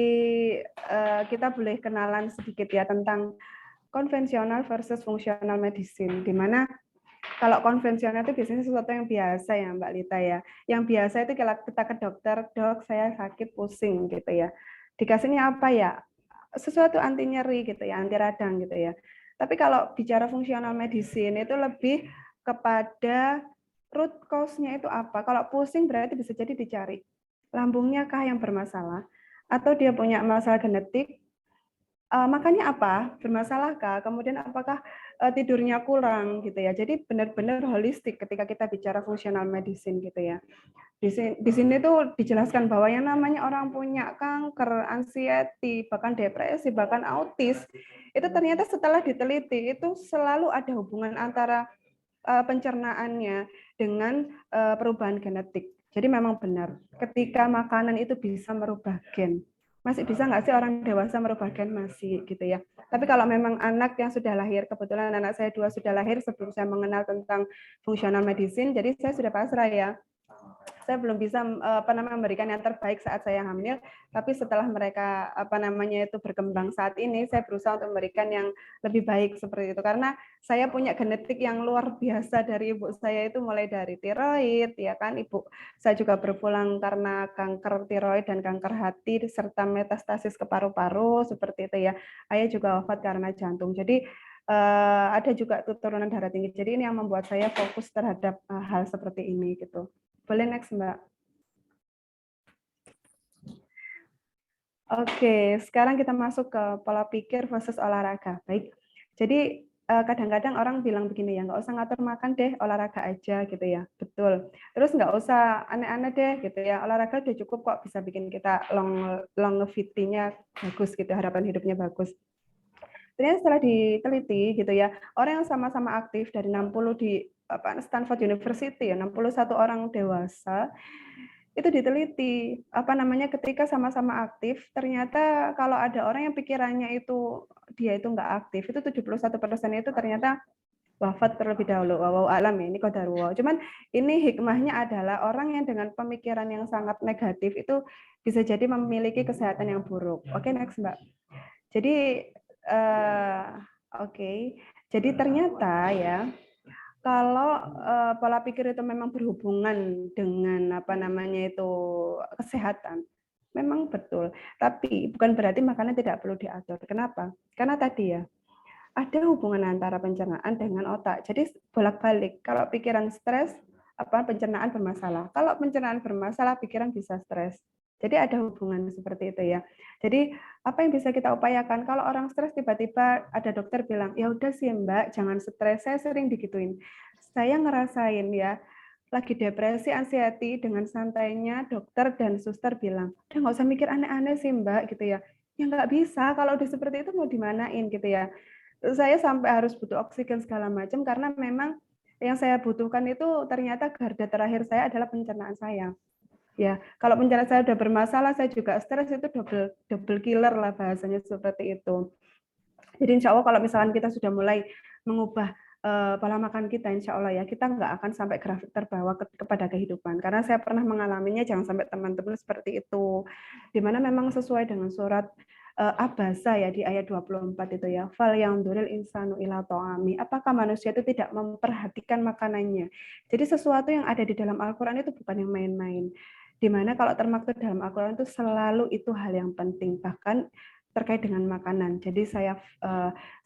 E: kita boleh kenalan sedikit ya tentang konvensional versus fungsional medicine, di mana kalau konvensional itu biasanya sesuatu yang biasa ya Mbak Lita ya. Yang biasa itu kita ke dokter, dok saya sakit pusing gitu ya. Dikasihnya apa ya? Sesuatu anti nyeri gitu ya, anti radang gitu ya. Tapi kalau bicara fungsional medicine itu lebih kepada root cause-nya itu apa. Kalau pusing berarti bisa jadi dicari lambungnya kah yang bermasalah, atau dia punya masalah genetik, makannya apa, bermasalahkah, kemudian apakah tidurnya kurang gitu ya. Jadi benar-benar holistik ketika kita bicara fungsional medicine gitu ya. Di sini tuh dijelaskan bahwa yang namanya orang punya kanker, anxiety, bahkan depresi, bahkan autis, itu ternyata setelah diteliti itu selalu ada hubungan antara pencernaannya dengan perubahan genetik. Jadi memang benar, ketika makanan itu bisa merubah gen. Masih bisa nggak sih orang dewasa merubah gen? Masih gitu ya. Tapi kalau memang anak yang sudah lahir, kebetulan anak saya 2 sudah lahir sebelum saya mengenal tentang fungsional medicine, jadi saya sudah pasrah ya. Saya belum bisa memberikan yang terbaik saat saya hamil, tapi setelah mereka itu berkembang saat ini, saya berusaha untuk memberikan yang lebih baik seperti itu. Karena saya punya genetik yang luar biasa dari ibu saya, itu mulai dari tiroid, ya kan, ibu saya juga berpulang karena kanker tiroid dan kanker hati serta metastasis ke paru-paru seperti itu ya. Ayah juga wafat karena jantung. Jadi ada juga turunan darah tinggi. Jadi ini yang membuat saya fokus terhadap hal seperti ini gitu. Boleh next, Mbak. Oke, sekarang kita masuk ke pola pikir versus olahraga. Baik, jadi kadang-kadang orang bilang begini ya, nggak usah ngatur makan deh, olahraga aja gitu ya. Betul. Terus nggak usah aneh-aneh deh gitu ya, olahraga udah cukup kok bisa bikin kita longevity-nya bagus gitu, harapan hidupnya bagus. Ternyata setelah diteliti gitu ya, orang yang sama-sama aktif dari 60 di Stanford University ya, 61 orang dewasa itu diteliti ketika sama-sama aktif, ternyata kalau ada orang yang pikirannya itu dia itu nggak aktif, itu 71% itu ternyata wafat terlebih dahulu. Wallahu alam ya, ini qadarullah. Cuman ini hikmahnya adalah orang yang dengan pemikiran yang sangat negatif itu bisa jadi memiliki kesehatan yang buruk. Oke, next Mbak. Jadi jadi ternyata ya kalau pola pikir itu memang berhubungan dengan kesehatan, memang betul. Tapi bukan berarti makanan tidak perlu diatur. Kenapa? Karena tadi ya ada hubungan antara pencernaan dengan otak. Jadi bolak-balik. Kalau pikiran stres, pencernaan bermasalah. Kalau pencernaan bermasalah, pikiran bisa stres. Jadi ada hubungan seperti itu ya. Jadi apa yang bisa kita upayakan? Kalau orang stres tiba-tiba ada dokter bilang, ya udah sih Mbak, jangan stres. Saya sering digituin. Saya ngerasain ya, lagi depresi, anxiety, dengan santainya dokter dan suster bilang, udah nggak usah mikir aneh-aneh sih Mbak, gitu ya. Ya nggak bisa, kalau udah seperti itu mau dimanain gitu ya. Saya sampai harus butuh oksigen segala macam karena memang yang saya butuhkan itu ternyata garda terakhir saya adalah pencernaan saya. Ya, kalau pencernaan saya udah bermasalah, saya juga stres, itu double killer lah bahasanya seperti itu. Jadi insya Allah kalau misalkan kita sudah mulai mengubah pola makan kita, insya Allah ya kita nggak akan sampai grafik terbawa kepada kehidupan. Karena saya pernah mengalaminya, jangan sampai teman-teman seperti itu. Dimana memang sesuai dengan surat Abasa ya di ayat 24 itu ya. Fal yang duril insanu ila to'ami. Apakah manusia itu tidak memperhatikan makanannya? Jadi sesuatu yang ada di dalam Al-Quran itu bukan yang main-main. Dimana kalau termaktub dalam Al-Quran itu selalu itu hal yang penting. Bahkan terkait dengan makanan. Jadi saya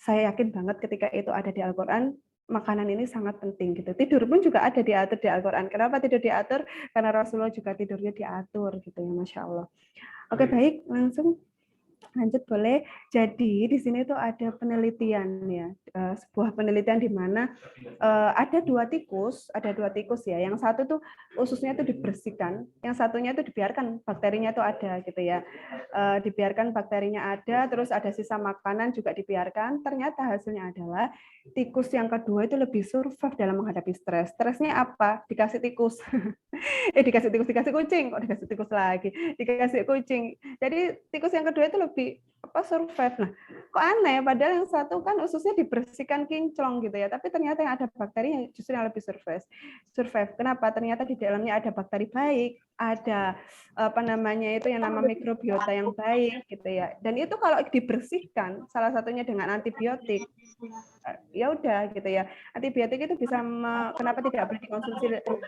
E: yakin banget ketika itu ada di Al-Quran, makanan ini sangat penting gitu. Tidur pun juga ada diatur di Al-Quran. Kenapa tidur diatur? Karena Rasulullah juga tidurnya diatur gitu ya, Masya Allah. Oke, baik, langsung lanjut boleh. Jadi di sini tuh ada penelitian ya, sebuah penelitian di mana ada dua tikus ya. Yang satu tuh ususnya tuh dibersihkan, yang satunya tuh dibiarkan bakterinya tuh ada gitu ya. Dibiarkan bakterinya ada, terus ada sisa makanan juga dibiarkan. Ternyata hasilnya adalah tikus yang kedua itu lebih survive dalam menghadapi stres. Stresnya apa? Dikasih tikus. Dikasih kucing, kok dikasih tikus lagi, dikasih kucing. Jadi tikus yang kedua itu lebih survive. Nah, kok aneh, padahal yang satu kan ususnya dibersihkan kinclong gitu ya, tapi ternyata yang ada bakteri yang justru yang lebih survive. Kenapa? Ternyata di dalamnya ada bakteri baik, ada itu yang nama mikrobiota yang baik gitu ya. Dan itu kalau dibersihkan, salah satunya dengan antibiotik, ya udah gitu ya. Antibiotik itu bisa kenapa tidak boleh dikonsumsi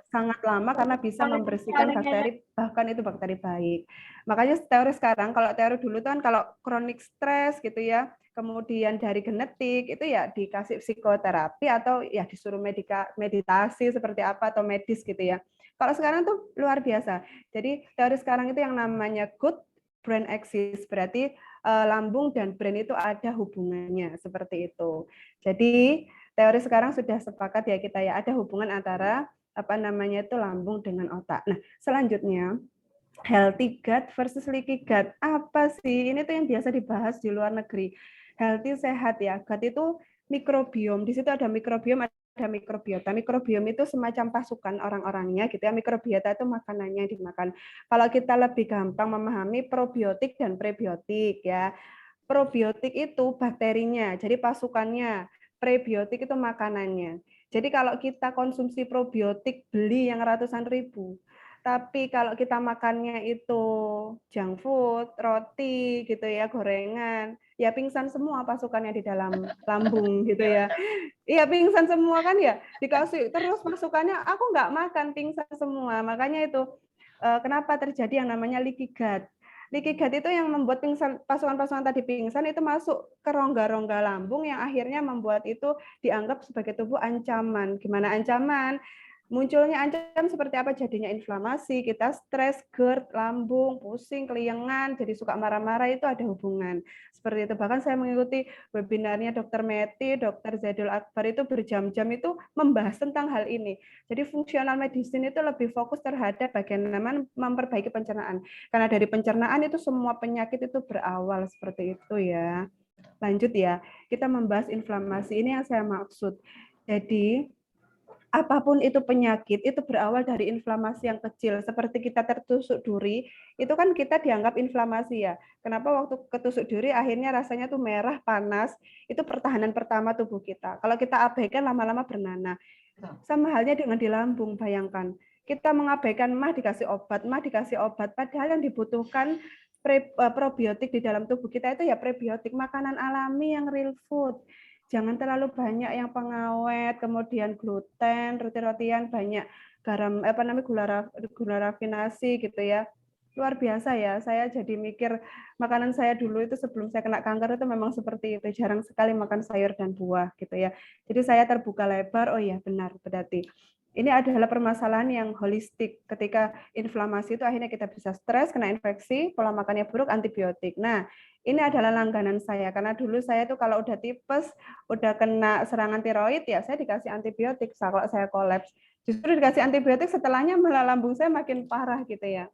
E: sangat lama, karena bisa membersihkan bakteri, bahkan itu bakteri baik. Makanya teori sekarang, kalau teori dulu kan kalau kronik stres gitu ya, kemudian dari genetik itu ya dikasih psikoterapi atau ya disuruh meditasi seperti apa atau medis gitu ya. Kalau sekarang tuh luar biasa. Jadi teori sekarang itu yang namanya good brain axis, berarti lambung dan brain itu ada hubungannya seperti itu. Jadi teori sekarang sudah sepakat ya kita ya, ada hubungan antara lambung dengan otak. Nah, selanjutnya healthy gut versus leaky gut. Apa sih? Ini tuh yang biasa dibahas di luar negeri. Healthy sehat ya. Gut itu mikrobiom. Di situ ada mikrobiom, ada mikrobiota. Mikrobiom itu semacam pasukan orang-orangnya gitu ya. Mikrobiota itu makanannya yang dimakan. Kalau kita lebih gampang memahami probiotik dan prebiotik ya. Probiotik itu bakterinya, jadi pasukannya. Prebiotik itu makanannya. Jadi kalau kita konsumsi probiotik beli yang ratusan ribu, Tapi kalau kita makannya itu junk food, roti gitu ya, gorengan, ya pingsan semua pasukannya di dalam lambung gitu ya. Iya pingsan semua kan ya, dikasih terus masukannya, aku nggak makan, pingsan semua. Makanya itu kenapa terjadi yang namanya leaky gut. Leaky gut itu yang membuat pingsan, pasukan-pasukan tadi pingsan itu masuk ke rongga-rongga lambung yang akhirnya membuat itu dianggap sebagai tubuh ancaman. Gimana ancaman? Munculnya ancaman seperti apa? Jadinya inflamasi, kita stres, GERD, lambung, pusing, keliengan, jadi suka marah-marah, itu ada hubungan. Seperti itu. Bahkan saya mengikuti webinarnya Dr. Meti, Dr. Zaidul Akbar itu berjam-jam itu membahas tentang hal ini. Jadi fungsional medicine itu lebih fokus terhadap bagaimana memperbaiki pencernaan. Karena dari pencernaan itu semua penyakit itu berawal seperti itu ya. Lanjut ya, kita membahas inflamasi. Ini yang saya maksud. Jadi apapun itu penyakit, itu berawal dari inflamasi yang kecil. Seperti kita tertusuk duri, itu kan kita dianggap inflamasi ya. Kenapa waktu ketusuk duri akhirnya rasanya tuh merah, panas, itu pertahanan pertama tubuh kita. Kalau kita abaikan lama-lama bernanah. Sama halnya dengan di lambung, bayangkan. Kita mengabaikan mah dikasih obat, padahal yang dibutuhkan probiotik di dalam tubuh kita itu ya prebiotik, makanan alami yang real food. Jangan terlalu banyak yang pengawet, kemudian gluten, roti-rotian banyak garam, gula rafinasi gitu ya. Luar biasa ya, saya jadi mikir makanan saya dulu itu sebelum saya kena kanker itu memang seperti itu, jarang sekali makan sayur dan buah gitu ya. Jadi saya terbuka lebar, oh ya benar, berarti ini adalah permasalahan yang holistik. Ketika inflamasi itu akhirnya kita bisa stres, kena infeksi, pola makannya buruk, antibiotik. Nah, ini adalah langganan saya, karena dulu saya tuh kalau udah tipes, udah kena serangan tiroid, ya saya dikasih antibiotik kalau saya kolaps. Justru dikasih antibiotik setelahnya malah lambung saya makin parah gitu ya.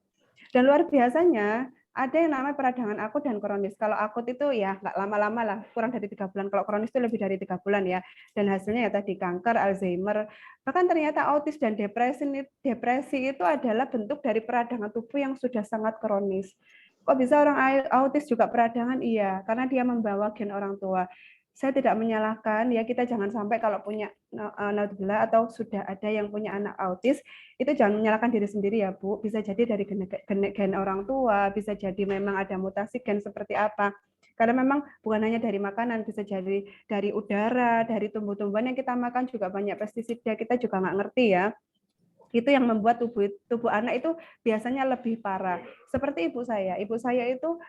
E: Dan luar biasanya, ada yang namanya peradangan akut dan kronis. Kalau akut itu ya nggak lama-lama lah, kurang dari 3 bulan. Kalau kronis itu lebih dari 3 bulan ya. Dan hasilnya ya tadi kanker, Alzheimer. Bahkan ternyata autis dan depresi itu adalah bentuk dari peradangan tubuh yang sudah sangat kronis. Kok bisa orang autis juga peradangan? Iya, karena dia membawa gen orang tua. Saya tidak menyalahkan, ya kita jangan sampai kalau punya naudzubillah atau sudah ada yang punya anak autis, itu jangan menyalahkan diri sendiri ya Bu. Bisa jadi dari gen orang tua, bisa jadi memang ada mutasi gen seperti apa. Karena memang bukan hanya dari makanan, bisa jadi dari udara, dari tumbuh-tumbuhan yang kita makan juga banyak pestisida, kita juga nggak ngerti ya. Itu yang membuat tubuh anak itu biasanya lebih parah. Seperti ibu saya itu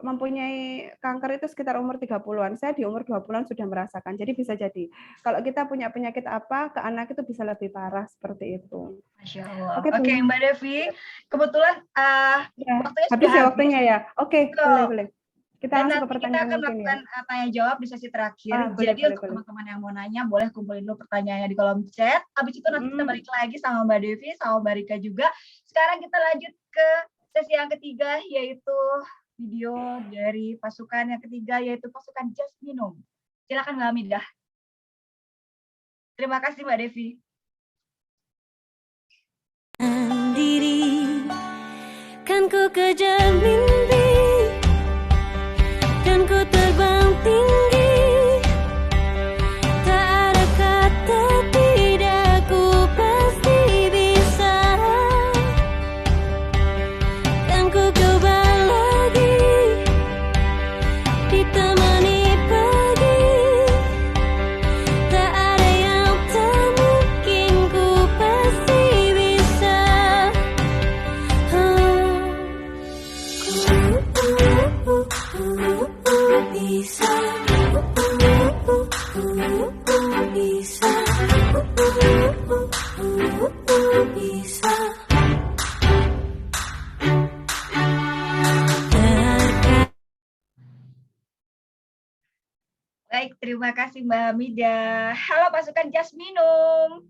E: mempunyai kanker itu sekitar umur 30-an. Saya di umur 20-an sudah merasakan. Jadi bisa jadi kalau kita punya penyakit apa ke anak itu bisa lebih parah seperti itu.
A: Masya Allah. Oke, Mbak Devi, kebetulan
E: waktunya habis ya waktunya ya. Oke, boleh. Kita langsung ke pertanyaan
A: kita akan melakukan tanya jawab di sesi terakhir. Jadi untuk teman-teman yang mau nanya, boleh kumpulin dulu pertanyaannya di kolom chat. Habis itu nanti kita balik lagi sama Mbak Devi, sama Mbak Rika juga. Sekarang kita lanjut ke sesi yang ketiga, yaitu video dari pasukan yang ketiga, yaitu pasukan Jasminum. Silakan Mbak Hamidah. Terima kasih Mbak Devi.
D: Diri, kan ku kejar mimpi. Kan ku terbang tinggi, tak ada kata tidak, ku pasti bisa. Kan ku coba lagi, ditemani pagi, tak ada yang tak mungkin, ku pasti bisa. Bisa, bisa, bisa.
A: Baik, terima kasih Mbak Hamidah. Halo pasukan Jasminum.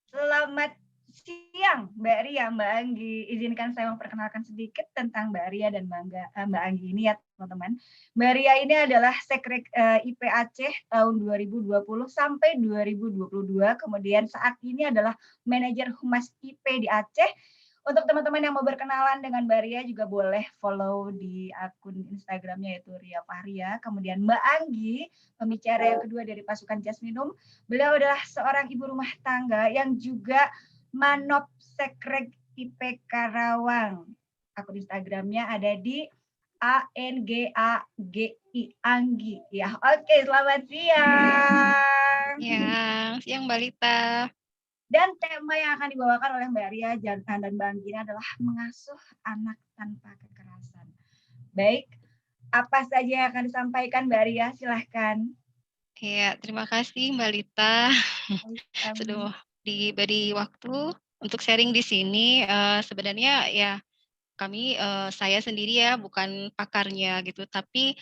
A: Selamat siang Mbak Ria, Mbak Anggi. Izinkan saya memperkenalkan sedikit tentang Mbak Ria dan Mbak Anggi ini ya teman-teman. Mbak Ria ini adalah Sekrek IP Aceh tahun 2020 sampai 2022. Kemudian saat ini adalah manajer Humas IP di Aceh. Untuk teman-teman yang mau berkenalan dengan Mbak Ria juga boleh follow di akun Instagramnya yaitu Ria Fahria. Kemudian Mbak Anggi, pembicara yang kedua dari pasukan Jasminum. Beliau adalah seorang ibu rumah tangga yang juga Manop Sekrek IP Karawang. Akun Instagramnya ada di ANGAGI Anggi. Ya, oke, selamat siang.
C: Ya, siang Mbak Lita.
A: Dan tema yang akan dibawakan oleh Mbak Ria dan Mbak Anggi adalah mengasuh anak tanpa kekerasan. Baik, apa saja yang akan disampaikan Mbak Ria? Silahkan.
C: Ya, terima kasih Mbak Lita sudah diberi waktu untuk sharing di sini. Sebenarnya ya kami saya sendiri ya bukan pakarnya gitu, tapi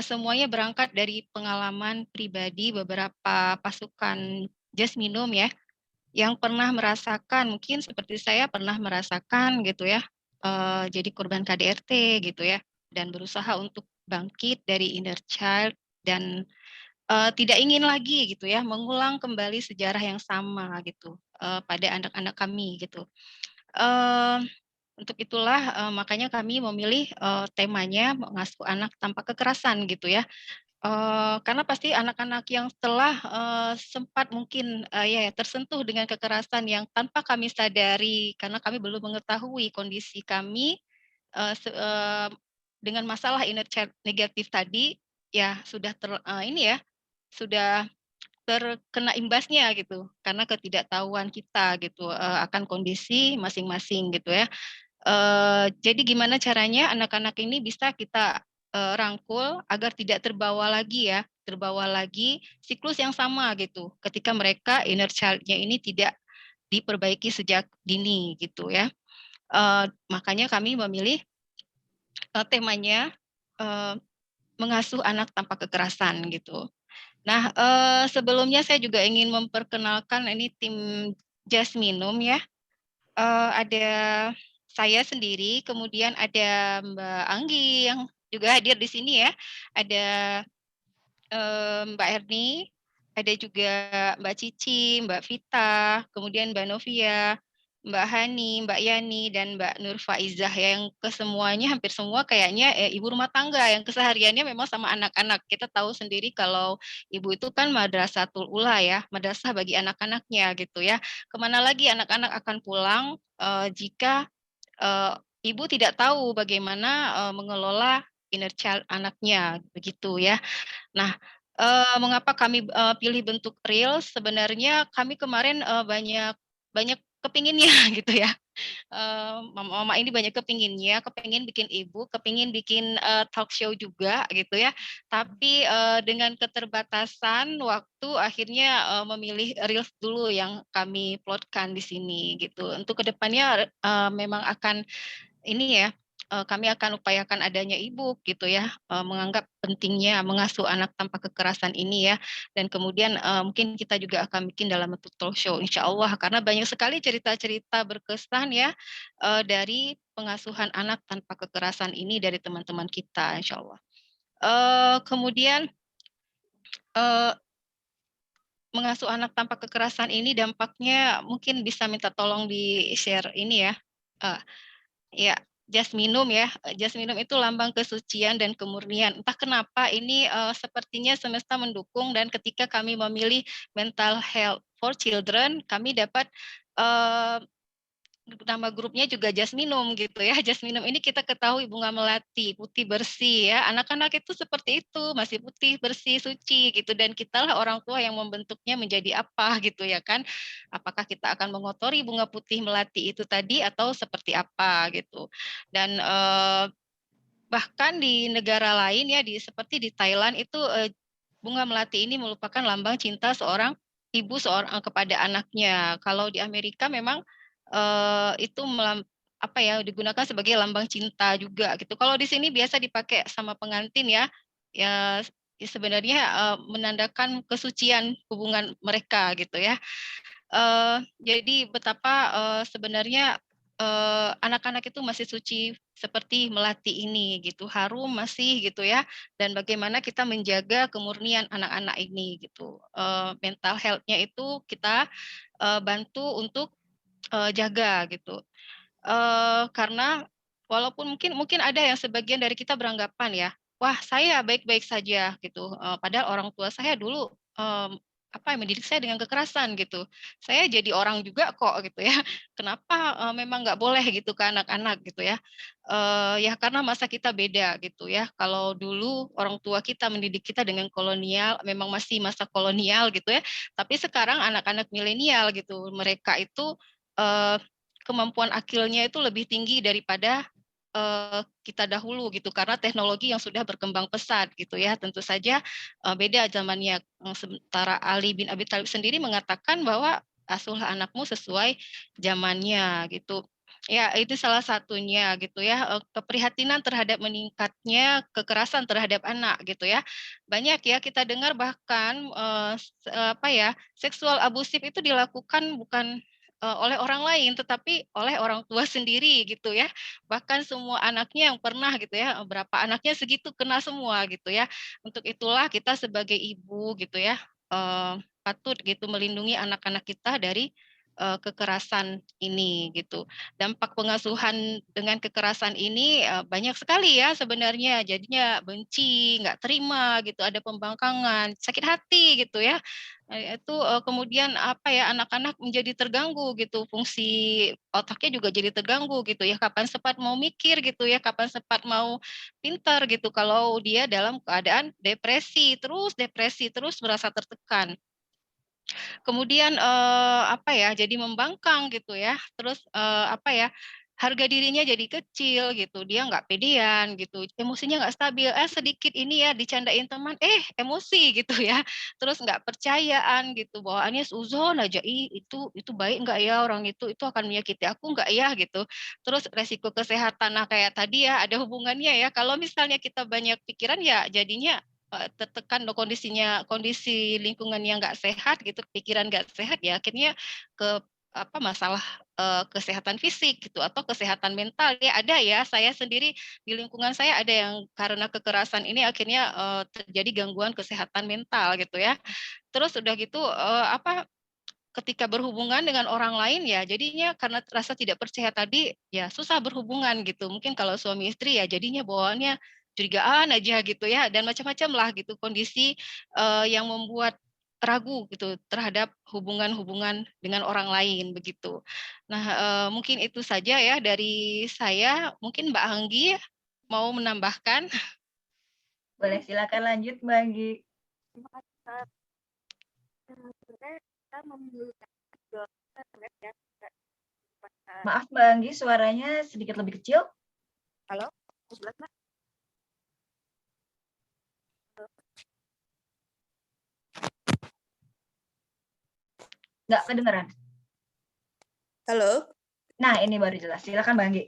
C: semuanya berangkat dari pengalaman pribadi beberapa pasukan Jasminum ya, yang pernah merasakan, mungkin seperti saya pernah merasakan gitu ya, jadi korban KDRT gitu ya, dan berusaha untuk bangkit dari inner child dan tidak ingin lagi gitu ya mengulang kembali sejarah yang sama gitu pada anak-anak kami gitu. Untuk itulah makanya kami memilih temanya mengasuh anak tanpa kekerasan gitu ya. Karena pasti anak-anak yang telah sempat mungkin ya tersentuh dengan kekerasan yang tanpa kami sadari karena kami belum mengetahui kondisi kami dengan masalah inner child negatif tadi ya sudah ini ya sudah terkena imbasnya gitu karena ketidaktahuan kita gitu akan kondisi masing-masing gitu ya. Jadi gimana caranya anak-anak ini bisa kita rangkul agar tidak terbawa lagi siklus yang sama gitu ketika mereka inner child-nya ini tidak diperbaiki sejak dini gitu ya. Makanya kami memilih temanya mengasuh anak tanpa kekerasan gitu. Nah, sebelumnya saya juga ingin memperkenalkan ini tim Jasminum ya. Ada saya sendiri, kemudian ada Mbak Anggi yang juga hadir di sini ya. Ada Mbak Erni, ada juga Mbak Cici, Mbak Vita, kemudian Mbak Novia, Mbak Hani, Mbak Yani, dan Mbak Nur Faizah yang kesemuanya hampir semua kayaknya ibu rumah tangga yang kesehariannya memang sama anak-anak. Kita tahu sendiri kalau ibu itu kan madrasatul ula ya, madrasah bagi anak-anaknya gitu ya. Kemana lagi anak-anak akan pulang jika ibu tidak tahu bagaimana mengelola inner child anaknya begitu ya. Nah, mengapa kami pilih bentuk reels? Sebenarnya kami kemarin banyak banyak kepinginnya gitu ya. Mama ini banyak kepinginnya, kepingin bikin ibu, kepingin bikin talk show juga gitu ya. Tapi dengan keterbatasan waktu akhirnya memilih reels dulu yang kami plotkan di sini gitu. Untuk kedepannya memang akan ini ya, kami akan upayakan adanya e-book gitu ya, menganggap pentingnya mengasuh anak tanpa kekerasan ini ya, dan kemudian mungkin kita juga akan bikin dalam bentuk talk show insya Allah, karena banyak sekali cerita-cerita berkesan ya, dari pengasuhan anak tanpa kekerasan ini dari teman-teman kita insya Allah. Kemudian mengasuh anak tanpa kekerasan ini dampaknya mungkin bisa minta tolong di-share ini ya, ya, Jasminum ya. Jasminum itu lambang kesucian dan kemurnian. Entah kenapa ini sepertinya semesta mendukung dan ketika kami memilih mental health for children, kami dapat nama grupnya juga Jasminum gitu ya. Jasminum ini kita ketahui bunga melati, putih bersih ya. Anak-anak itu seperti itu, masih putih, bersih, suci gitu. Dan kitalah orang tua yang membentuknya menjadi apa gitu ya kan. Apakah kita akan mengotori bunga putih melati itu tadi atau seperti apa gitu. Dan bahkan di negara lain ya, seperti di Thailand itu bunga melati ini merupakan lambang cinta seorang ibu kepada anaknya. Kalau di Amerika memang itu apa ya digunakan sebagai lambang cinta juga gitu. Kalau di sini biasa dipakai sama pengantin ya, ya sebenarnya menandakan kesucian hubungan mereka gitu ya. Jadi betapa sebenarnya anak-anak itu masih suci seperti melati ini gitu, harum masih gitu ya. Dan bagaimana kita menjaga kemurnian anak-anak ini gitu. Mental health-nya itu kita bantu untuk jaga gitu. Karena walaupun mungkin ada yang sebagian dari kita beranggapan ya, wah saya baik-baik saja gitu, padahal orang tua saya dulu, mendidik saya dengan kekerasan gitu. Saya jadi orang juga kok gitu ya. Kenapa, memang nggak boleh gitu ke anak-anak gitu ya. Ya karena masa kita beda gitu ya. Kalau dulu orang tua kita mendidik kita dengan kolonial, memang masih masa kolonial gitu ya. Tapi sekarang anak-anak milenial gitu, mereka itu, eee, kemampuan akilnya itu lebih tinggi daripada kita dahulu gitu, karena teknologi yang sudah berkembang pesat gitu ya. Tentu saja, beda zamannya, sementara Ali bin Abi Thalib sendiri mengatakan bahwa, "Asuhlah anakmu sesuai zamannya," gitu. Ya itu salah satunya gitu ya, keprihatinan terhadap meningkatnya kekerasan terhadap anak gitu ya. Banyak ya kita dengar bahkan, seksual abusif itu dilakukan bukan, oleh orang lain, tetapi oleh orang tua sendiri gitu ya. Bahkan semua anaknya yang pernah gitu ya, berapa anaknya segitu kena semua gitu ya. Untuk itulah kita sebagai ibu gitu ya, patut gitu melindungi anak-anak kita dari, kekerasan ini gitu. Dampak pengasuhan dengan kekerasan ini, banyak sekali ya sebenarnya, jadinya benci, nggak terima gitu, ada pembangkangan, sakit hati gitu ya. Itu, kemudian anak-anak menjadi terganggu gitu, fungsi otaknya juga jadi terganggu gitu ya, kapan sempat mau mikir gitu ya, kapan sempat mau pintar gitu, kalau dia dalam keadaan depresi terus merasa tertekan. Kemudian, jadi membangkang gitu ya, terus, harga dirinya jadi kecil gitu, dia nggak pedean gitu, emosinya nggak stabil, sedikit ini ya dicandain teman, emosi gitu ya, terus nggak percayaan gitu, bawaannya suudzon aja, "Ih itu baik nggak ya orang itu akan menyakiti aku nggak ya?" Gitu. Terus resiko kesehatan, nah kayak tadi ya ada hubungannya ya, kalau misalnya kita banyak pikiran ya jadinya tertekan kondisi lingkungan yang nggak sehat gitu, pikiran nggak sehat ya akhirnya ke masalah, kesehatan fisik gitu atau kesehatan mental ya ada ya, saya sendiri di lingkungan saya ada yang karena kekerasan ini akhirnya, terjadi gangguan kesehatan mental gitu ya. Terus udah gitu, ketika berhubungan dengan orang lain ya jadinya karena rasa tidak percaya tadi, ya susah berhubungan gitu. Mungkin kalau suami istri ya jadinya bawaannya curigaan aja gitu ya dan macam-macam lah gitu kondisi, yang membuat ragu gitu terhadap hubungan-hubungan dengan orang lain begitu. Nah, mungkin itu saja ya dari saya, mungkin Mbak Anggi mau menambahkan?
A: Boleh silakan lanjut Mbak Anggi.
B: Terima kasih, Kak. Sebenarnya kita membutuhkan kedua internet ya, Kak.
A: Maaf Mbak Anggi, suaranya sedikit lebih kecil.
B: Halo, jelas, Mbak?
A: Nggak kedengeran.
F: Halo,
A: Nah, ini baru jelas. Silakan Mbak Anggi.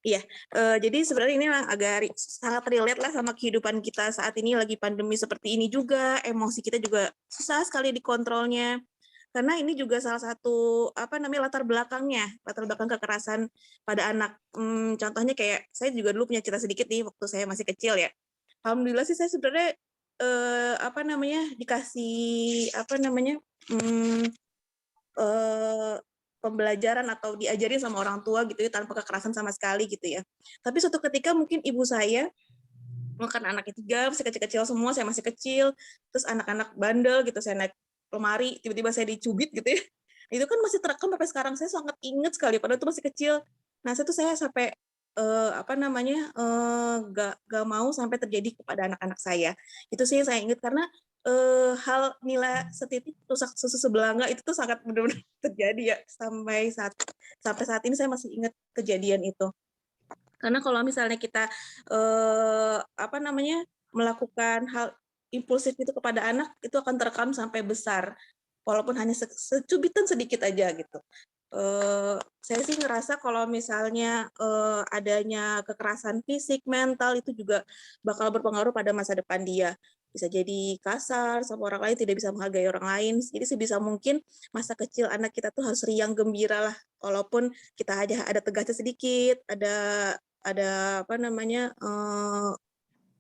F: iya. Jadi sebenarnya ini agak sangat relate lah sama kehidupan kita saat ini lagi pandemi seperti ini juga. Emosi kita juga susah sekali dikontrolnya. Karena ini juga salah satu latar belakang kekerasan pada anak. Contohnya kayak saya juga dulu punya cerita sedikit nih waktu saya masih kecil ya. Alhamdulillah sih saya sebenarnya dikasih pembelajaran atau diajarin sama orang tua gitu ya tanpa kekerasan sama sekali gitu ya. Tapi suatu ketika mungkin ibu saya makan anaknya 3 masih kecil-kecil semua, saya masih kecil, terus anak-anak bandel gitu, saya naik lemari, tiba-tiba saya dicubit gitu ya. Itu kan masih terekam sampai sekarang, saya sangat ingat sekali padahal itu masih kecil. Nah, saya sampai gak mau sampai terjadi kepada anak-anak saya. Itu sih yang saya ingat karena hal nilai setitik rusak susu sebelanga itu tuh sangat benar-benar terjadi ya sampai saat ini saya masih ingat kejadian itu. Karena kalau misalnya kita melakukan hal impulsif itu kepada anak itu akan terekam sampai besar walaupun hanya secubitan sedikit aja gitu. Saya sih ngerasa kalau misalnya adanya kekerasan fisik, mental itu juga bakal berpengaruh pada masa depan dia. Bisa jadi kasar sama orang lain, tidak bisa menghargai orang lain. Jadi sebisa mungkin masa kecil anak kita tuh harus riang gembira lah. Walaupun kita ada tegasnya sedikit, ada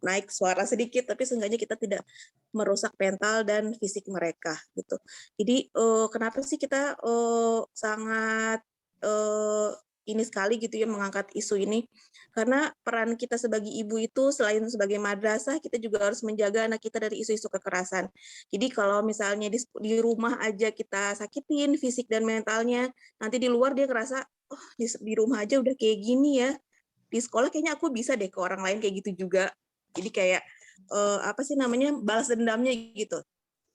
F: naik suara sedikit, tapi seenggaknya kita tidak merusak mental dan fisik mereka gitu. Jadi kenapa sih kita sangat ini sekali gitu ya mengangkat isu ini, karena peran kita sebagai ibu itu selain sebagai madrasah, kita juga harus menjaga anak kita dari isu-isu kekerasan. Jadi kalau misalnya di rumah aja kita sakitin fisik dan mentalnya, nanti di luar dia ngerasa, oh di rumah aja udah kayak gini ya, di sekolah kayaknya aku bisa deh ke orang lain kayak gitu juga. Jadi kayak apa sih namanya, balas dendamnya gitu,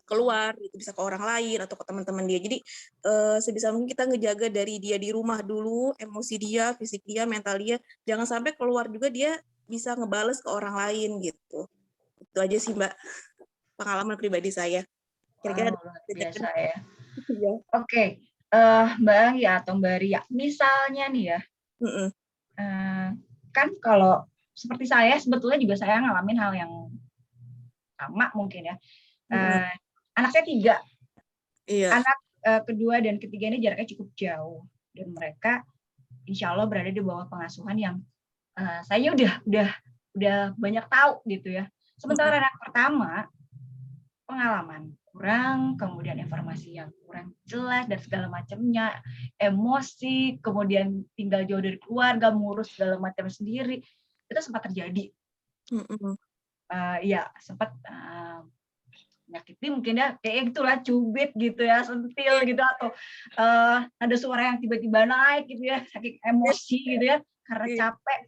F: keluar itu bisa ke orang lain atau ke teman-teman dia. Jadi sebisa mungkin kita ngejaga dari dia di rumah dulu, emosi dia, fisik dia, mental dia, jangan sampai keluar juga dia bisa ngebales ke orang lain gitu. Itu aja sih Mbak, pengalaman pribadi saya. Kira-kira
A: Wow, luar biasa ya.
F: ya.
A: Oke, Mbak Anggi atau Mbak Ria, misalnya nih ya, kan kalau seperti saya sebetulnya juga saya ngalamin hal yang sama mungkin ya. Anak saya 3,
F: Iya.
A: anak kedua dan ketiga ini jaraknya cukup jauh dan mereka insya Allah berada di bawah pengasuhan yang saya udah banyak tahu gitu ya. Sementara anak pertama pengalaman kurang, kemudian informasi yang kurang jelas dan segala macamnya, emosi, kemudian tinggal jauh dari keluarga, ngurus segala macam sendiri, itu sempat terjadi. Ya sempat nyakitin mungkin ya, kayak gitulah, cubit gitu ya, sentil gitu, atau ada suara yang tiba-tiba naik gitu ya, saking emosi gitu ya, karena capek.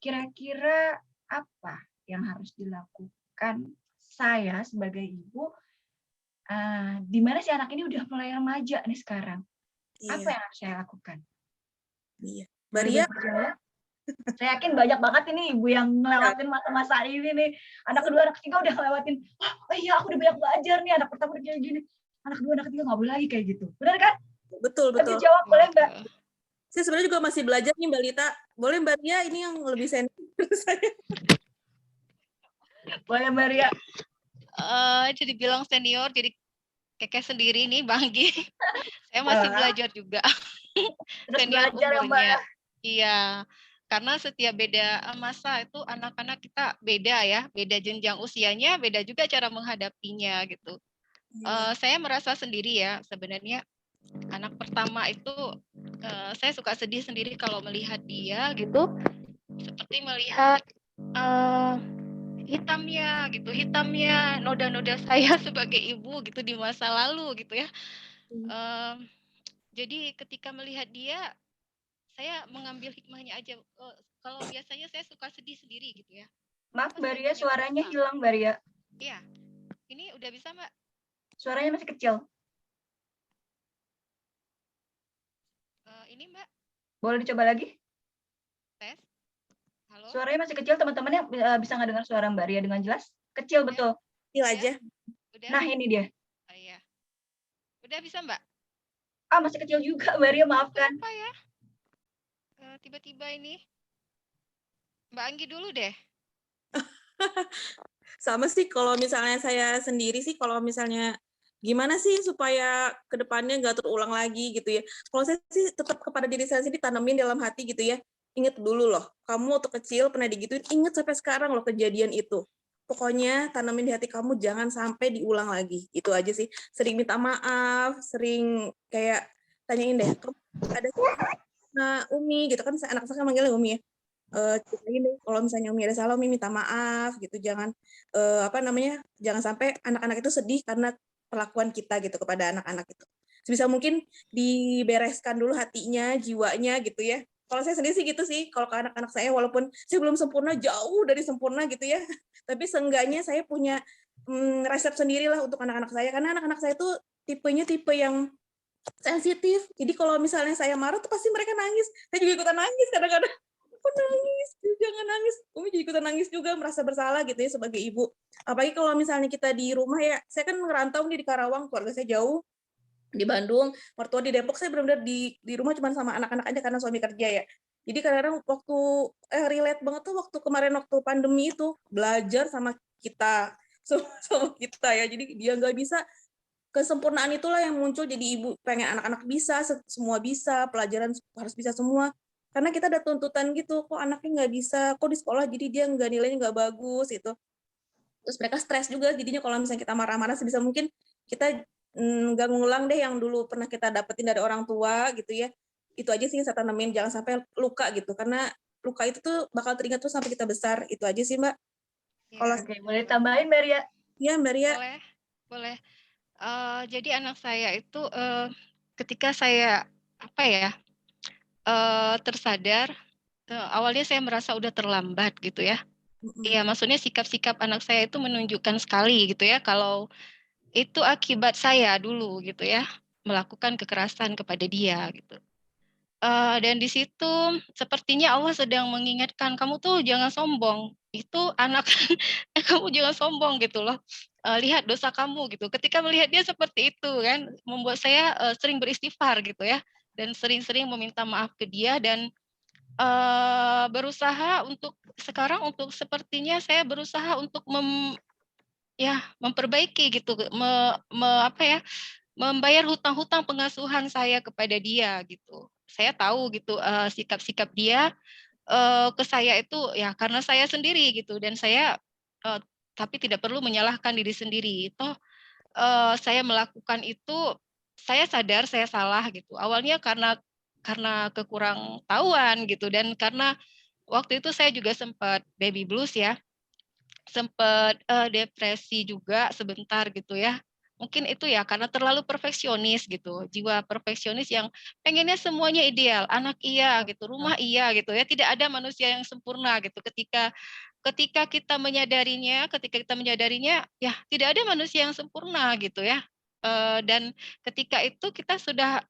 A: Kira-kira apa yang harus dilakukan saya sebagai ibu, di mana si anak ini udah mulai remaja nih sekarang? Apa yang harus saya lakukan?
F: Iya. Mbak Ria?
A: Saya yakin banyak banget ini ibu yang ngelewatin masa-masa ini nih. Anak kedua, anak ketiga udah ngelewatin, oh iya aku udah banyak belajar nih, anak pertama udah kayak gini. Anak kedua, anak ketiga nggak boleh lagi kayak gitu. Benar kan?
F: Betul.
A: Lebih jawab boleh Mbak?
F: Saya sebenarnya juga masih belajar nih Mbak Lita. Boleh Mbak Ria ini yang lebih senior saya.
A: Boleh Mbak Ria.
C: Jadi bilang senior, jadi kekeh sendiri nih Bang Gi. Saya masih belajar juga. Senior umurnya. Iya, karena setiap beda masa itu anak-anak kita beda ya, beda jenjang usianya, beda juga cara menghadapinya gitu. Saya merasa sendiri ya sebenarnya. Anak pertama itu saya suka sedih sendiri kalau melihat dia gitu, seperti melihat hitamnya noda-noda saya sebagai ibu gitu di masa lalu gitu ya. Jadi ketika melihat dia, saya mengambil hikmahnya aja. Kalau biasanya saya suka sedih sendiri gitu ya.
A: Maaf Mbak Ria, suaranya hilang Mbak Ria.
C: Iya, ini udah bisa Mbak?
A: Suaranya masih kecil.
C: Ini Mbak?
A: Boleh dicoba lagi?
C: Tes. Halo?
A: Suaranya masih kecil, teman-temannya bisa nggak dengar suara Mbak Ria dengan jelas? Kecil betul.
F: Kecil aja.
C: Udah?
A: Nah ini dia.
C: Oh iya. Udah bisa Mbak?
A: Masih kecil juga Mbak Ria, maafkan.
C: Kenapa ya? Tiba-tiba ini. Mbak Anggi dulu deh.
F: Sama sih kalau misalnya saya sendiri sih, kalau misalnya gimana sih supaya kedepannya nggak terulang lagi gitu ya. Kalau saya sih tetap kepada diri saya sendiri, tanemin dalam hati gitu ya. Ingat dulu loh, kamu waktu kecil pernah digituin, ingat sampai sekarang loh kejadian itu. Pokoknya tanemin di hati kamu jangan sampai diulang lagi. Itu aja sih. Sering minta maaf, sering kayak tanyain deh, kamu ada Umi gitu kan, anak saya manggilnya Umi ya. Ceritain deh kalau misalnya Umi ada salah, Umi minta maaf gitu, jangan jangan sampai anak-anak itu sedih karena perlakuan kita gitu kepada anak-anak itu. Sebisa mungkin dibereskan dulu hatinya, jiwanya gitu ya. Kalau saya sendiri sih gitu sih, kalau ke anak-anak saya, walaupun saya belum sempurna, jauh dari sempurna gitu ya, tapi seenggaknya saya punya resep sendiri lah untuk anak-anak saya, karena anak-anak saya tuh tipenya tipe yang sensitif. Jadi kalau misalnya saya marah tuh pasti mereka nangis. Saya juga ikutan nangis kadang-kadang. Aku nangis, jangan nangis. Umi juga ikutan nangis juga, merasa bersalah gitu ya sebagai ibu. Apalagi kalau misalnya kita di rumah ya, saya kan ngerantau nih di Karawang, keluarga saya jauh, di Bandung, mertua di Depok, saya benar-benar di rumah cuma sama anak-anak aja karena suami kerja ya. Jadi kadang-kadang waktu relate banget tuh waktu kemarin waktu pandemi itu, belajar sama kita, sama kita ya. Jadi dia nggak bisa, kesempurnaan itulah yang muncul, jadi ibu pengen anak-anak bisa, semua bisa, pelajaran harus bisa semua. Karena kita ada tuntutan gitu, kok anaknya nggak bisa, kok di sekolah jadi dia nilainya nggak bagus gitu. Terus mereka stres juga, jadinya kalau misalnya kita marah-marah sebisa mungkin kita nggak ngulang deh yang dulu pernah kita dapetin dari orang tua gitu ya. Itu aja sih yang saya tanemin, jangan sampai luka gitu, karena luka itu tuh bakal teringat tuh sampai kita besar. Itu aja sih Mbak. Kalau
A: Oke, boleh tambahin Mbak Ria?
F: ya Mbak Ria.
C: Boleh. Jadi anak saya itu ketika saya tersadar, awalnya saya merasa udah terlambat gitu ya. Iya, maksudnya sikap-sikap anak saya itu menunjukkan sekali gitu ya kalau itu akibat saya dulu gitu ya melakukan kekerasan kepada dia gitu. Dan di situ sepertinya Allah sedang mengingatkan kamu tuh jangan sombong. Itu anak kamu jangan sombong gitu loh. Lihat dosa kamu gitu. Ketika melihat dia seperti itu kan membuat saya sering beristighfar gitu ya dan sering-sering meminta maaf ke dia dan berusaha untuk sekarang untuk sepertinya saya berusaha untuk memperbaiki gitu membayar hutang-hutang pengasuhan saya kepada dia gitu. Saya tahu gitu sikap-sikap dia ke saya itu ya karena saya sendiri gitu dan saya tapi tidak perlu menyalahkan diri sendiri. Toh saya melakukan itu saya sadar saya salah gitu. Awalnya karena kekurang tahuan gitu dan karena waktu itu saya juga sempat baby blues ya. Sempat depresi juga sebentar gitu ya. Mungkin itu ya karena terlalu perfeksionis gitu. Jiwa perfeksionis yang pengennya semuanya ideal. Anak iya gitu, rumah iya gitu ya. Tidak ada manusia yang sempurna gitu. Ketika kita menyadarinya ya tidak ada manusia yang sempurna gitu ya. Dan ketika itu kita sudah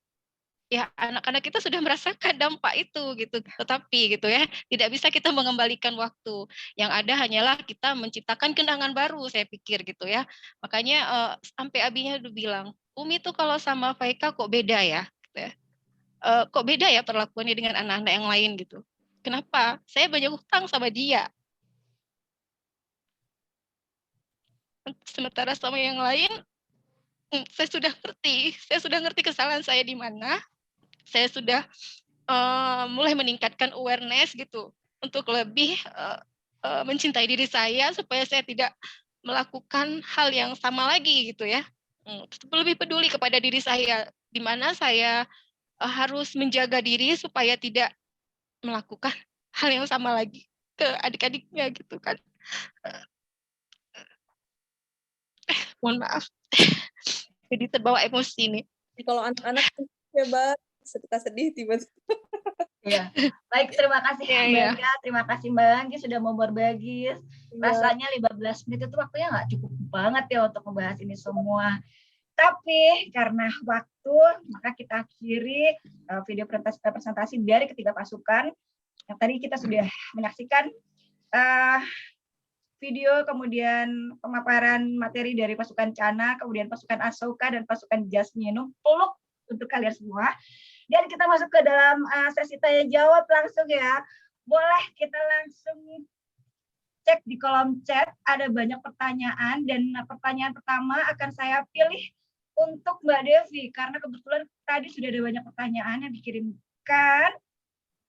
C: ya anak-anak kita sudah merasakan dampak itu gitu. Tetapi gitu ya, tidak bisa kita mengembalikan waktu. Yang ada hanyalah kita menciptakan kenangan baru saya pikir gitu ya. Makanya sampai abinya udah bilang, "Umi tuh kalau sama Faika kok beda ya?" Gitu ya. Kok beda ya perlakuannya dengan anak-anak yang lain gitu. Kenapa? Saya banyak hutang sama dia. Sementara sama yang lain, saya sudah ngerti kesalahan saya di mana. Saya sudah mulai meningkatkan awareness gitu untuk lebih mencintai diri saya supaya saya tidak melakukan hal yang sama lagi gitu ya. Lebih peduli kepada diri saya di mana saya harus menjaga diri supaya tidak melakukan hal yang sama lagi ke adik-adiknya gitu kan. Mohon maaf. Jadi terbawa emosi nih.
F: Kalau anak-anak hebat, kita sedih tiba-tiba.
A: Iya. Baik, terima kasih Mbak Ria, terima kasih Mbak Anggi sudah mau berbagi. Rasanya 15 menit itu waktunya nggak cukup banget ya untuk membahas ini semua. Tapi karena waktu, maka kita akhiri video presentasi dari ketiga pasukan. Yang tadi kita sudah menyaksikan video, kemudian pemaparan materi dari pasukan Cana, kemudian pasukan Ahsoka, dan pasukan Jasmine. Peluk untuk kalian semua. Dan kita masuk ke dalam sesi tanya jawab langsung ya. Boleh kita langsung cek di kolom chat, ada banyak pertanyaan, dan pertanyaan pertama akan saya pilih untuk Mbak Devi, karena kebetulan tadi sudah ada banyak pertanyaan yang dikirimkan.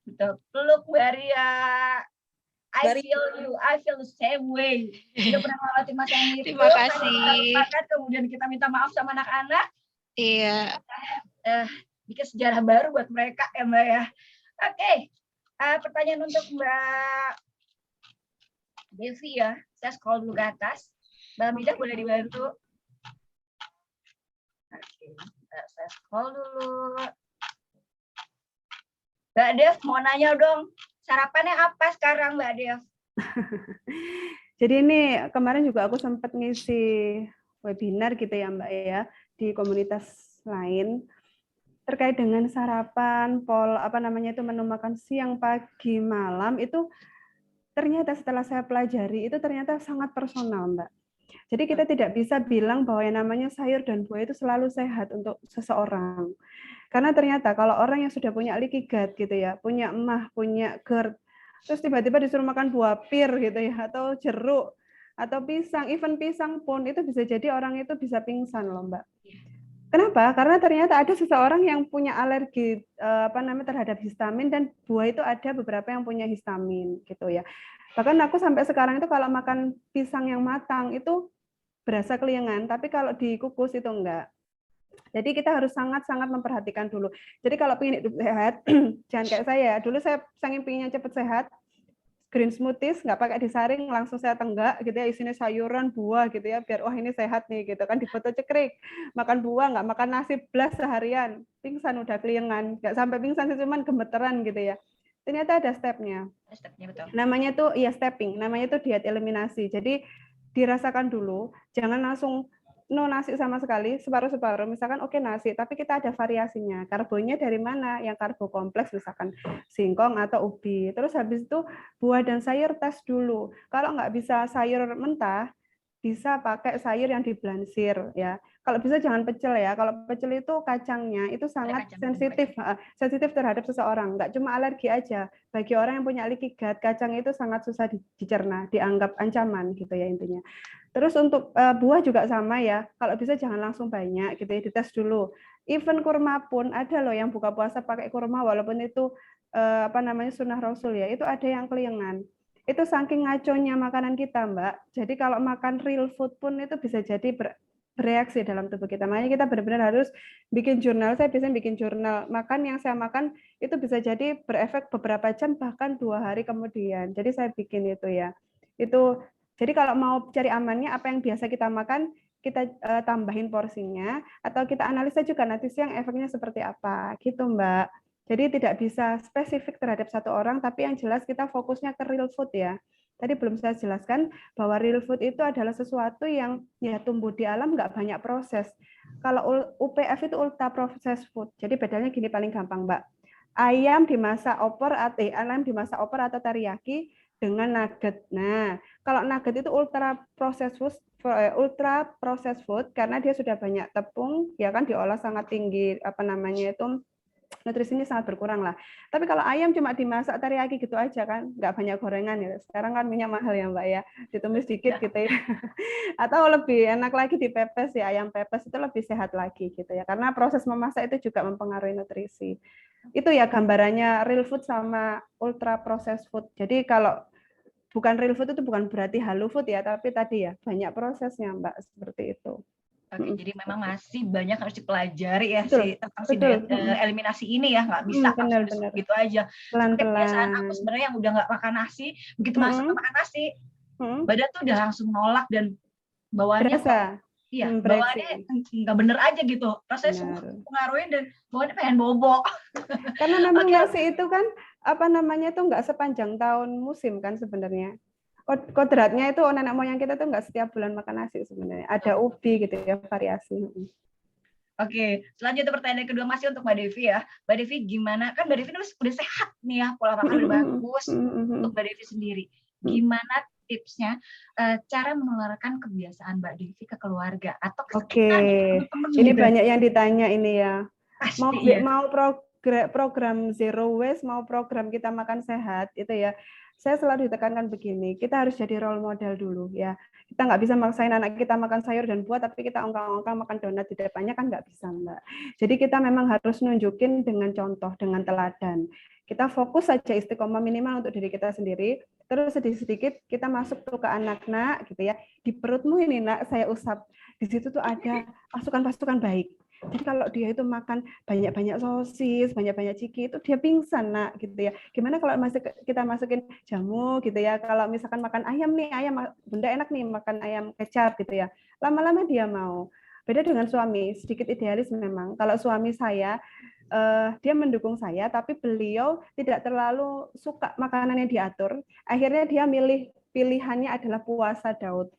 A: Betul, peluk Mbak Ria. I feel the same way. Sudah pernah melewati masa yang itu.
C: Terima kasih.
A: Kemudian kita minta maaf sama anak-anak.
C: Iya.
A: Bikin sejarah baru buat mereka ya Mbak ya. Oke, pertanyaan untuk Mbak Devi ya. Saya scroll dulu ke atas. Mbak Midah boleh dibantu. Oke, saya scroll dulu. Mbak Dev mau nanya dong, sarapannya apa sekarang Mbak Dev?
E: Jadi ini kemarin juga aku sempat ngisi webinar gitu ya Mbak ya di komunitas lain terkait dengan sarapan, menu makan siang, pagi, malam itu ternyata setelah saya pelajari itu ternyata sangat personal Mbak. Jadi kita tidak bisa bilang bahwa yang namanya sayur dan buah itu selalu sehat untuk seseorang. Karena ternyata kalau orang yang sudah punya leaky gut gitu ya, punya emah, punya GERD, terus tiba-tiba disuruh makan buah pir gitu ya, atau jeruk, atau pisang, even pisang pun itu bisa jadi orang itu bisa pingsan loh Mbak. Kenapa? Karena ternyata ada seseorang yang punya alergi terhadap histamin dan buah itu ada beberapa yang punya histamin gitu ya. Bahkan aku sampai sekarang itu kalau makan pisang yang matang itu berasa kelingan, tapi kalau dikukus itu enggak. Jadi kita harus sangat-sangat memperhatikan dulu. Jadi kalau ingin hidup sehat, jangan kayak saya. Dulu saya saking pinginnya cepet sehat, green smoothies nggak pakai disaring, langsung saya tenggak gitu ya, isinya sayuran, buah gitu ya, biar wah ini sehat nih gitu kan, di foto cekrik, makan buah nggak makan nasi belas seharian, pingsan udah keliengan, nggak sampai pingsan sih, cuman gemeteran gitu ya. Ternyata ada stepnya.
A: Stepnya betul.
E: Namanya tuh ya stepping, namanya tuh diet eliminasi. Jadi dirasakan dulu, jangan langsung no nasi sama sekali, separuh-separuh. Misalkan oke nasi, tapi kita ada variasinya. Karbonya dari mana? Yang karbo kompleks, misalkan singkong atau ubi. Terus habis itu buah dan sayur tes dulu. Kalau nggak bisa sayur mentah, bisa pakai sayur yang diblansir ya. Kalau bisa jangan pecel ya. Kalau pecel itu kacangnya itu sangat sensitif terhadap seseorang. Nggak cuma alergi aja. Bagi orang yang punya leaky gut, kacang itu sangat susah dicerna, dianggap ancaman gitu ya intinya. Terus untuk buah juga sama ya. Kalau bisa jangan langsung banyak gitu ya, dites dulu. Even kurma pun ada loh yang buka puasa pakai kurma walaupun itu sunnah Rasul ya. Itu ada yang keliengan. Itu saking ngaconya makanan kita, Mbak. Jadi kalau makan real food pun itu bisa jadi bereaksi dalam tubuh kita. Makanya kita benar-benar harus bikin jurnal. Saya biasanya bikin jurnal. Makan yang saya makan itu bisa jadi berefek beberapa jam, bahkan 2 hari kemudian. Jadi saya bikin itu ya. Itu jadi kalau mau cari amannya, apa yang biasa kita makan, kita tambahin porsinya, atau kita analisa juga nanti siang efeknya seperti apa. Gitu, Mbak. Jadi tidak bisa spesifik terhadap satu orang, tapi yang jelas kita fokusnya ke real food ya. Tadi belum saya jelaskan bahwa real food itu adalah sesuatu yang ya tumbuh di alam, nggak banyak proses. Kalau UPF itu ultra processed food. Jadi bedanya gini paling gampang, Mbak. Ayam dimasak opor atau teriyaki dengan nugget. Nah, kalau nugget itu ultra processed food karena dia sudah banyak tepung, ya kan diolah sangat tinggi nutrisinya sangat berkurang lah. Tapi kalau ayam cuma dimasak teriyaki gitu aja kan, nggak banyak gorengan ya. Sekarang kan minyak mahal ya Mbak ya, ditumis dikit gitu ya. Atau lebih enak lagi dipepes ya, ayam pepes itu lebih sehat lagi gitu ya. Karena proses memasak itu juga mempengaruhi nutrisi. Itu ya gambarannya real food sama ultra processed food. Jadi kalau bukan real food itu bukan berarti halal food ya, tapi tadi ya banyak prosesnya Mbak, seperti itu.
A: Oke, jadi memang masih banyak harus dipelajari ya tentang
E: betul.
A: eliminasi ini ya, nggak bisa
E: benar.
A: gitu aja. Seperti kebiasaan aku sebenarnya yang udah nggak makan nasi, begitu masuk ke makan nasi, badan tuh udah langsung nolak dan bawaannya bawaannya nggak bener aja gitu. Rasanya pengaruhin dan bawaannya pengen bobo.
E: Karena memang nasi itu kan tuh nggak sepanjang tahun musim kan sebenarnya. Kodratnya itu nenek moyang kita tuh nggak setiap bulan makan nasi sebenarnya. Ada ubi gitu ya, variasi.
A: Oke, selanjutnya pertanyaan kedua masih untuk Mbak Devi ya. Mbak Devi gimana? Kan Mbak Devi udah sehat nih ya, pola makan udah bagus. Untuk Mbak Devi sendiri, gimana tipsnya cara menularkan kebiasaan Mbak Devi ke keluarga atau ke teman-teman
E: ini
A: gitu?
E: Banyak yang ditanya ini ya.
A: Pasti,
E: mau program zero waste, mau program kita makan sehat itu ya. Saya selalu ditekankan begini, kita harus jadi role model dulu ya. Kita nggak bisa maksain anak kita makan sayur dan buah, tapi kita ongkang-ongkang makan donat di depannya kan nggak bisa, Mbak. Jadi kita memang harus nunjukin dengan contoh, dengan teladan. Kita fokus saja istiqomah minimal untuk diri kita sendiri, terus sedikit-sedikit kita masuk tuh ke anak-anak gitu ya. Di perutmu ini nak, saya usap. Di situ tuh ada pasukan-pasukan baik. Jadi kalau dia itu makan banyak-banyak sosis, banyak-banyak ciki, itu dia pingsan, nak, gitu ya. Gimana kalau kita masukin jamu, gitu ya. Kalau misalkan makan ayam nih, bunda enak nih makan ayam kecap, gitu ya. Lama-lama dia mau. Beda dengan suami, sedikit idealis memang. Kalau suami saya, dia mendukung saya, tapi beliau tidak terlalu suka makanan yang diatur. Akhirnya dia pilihannya adalah puasa Daud.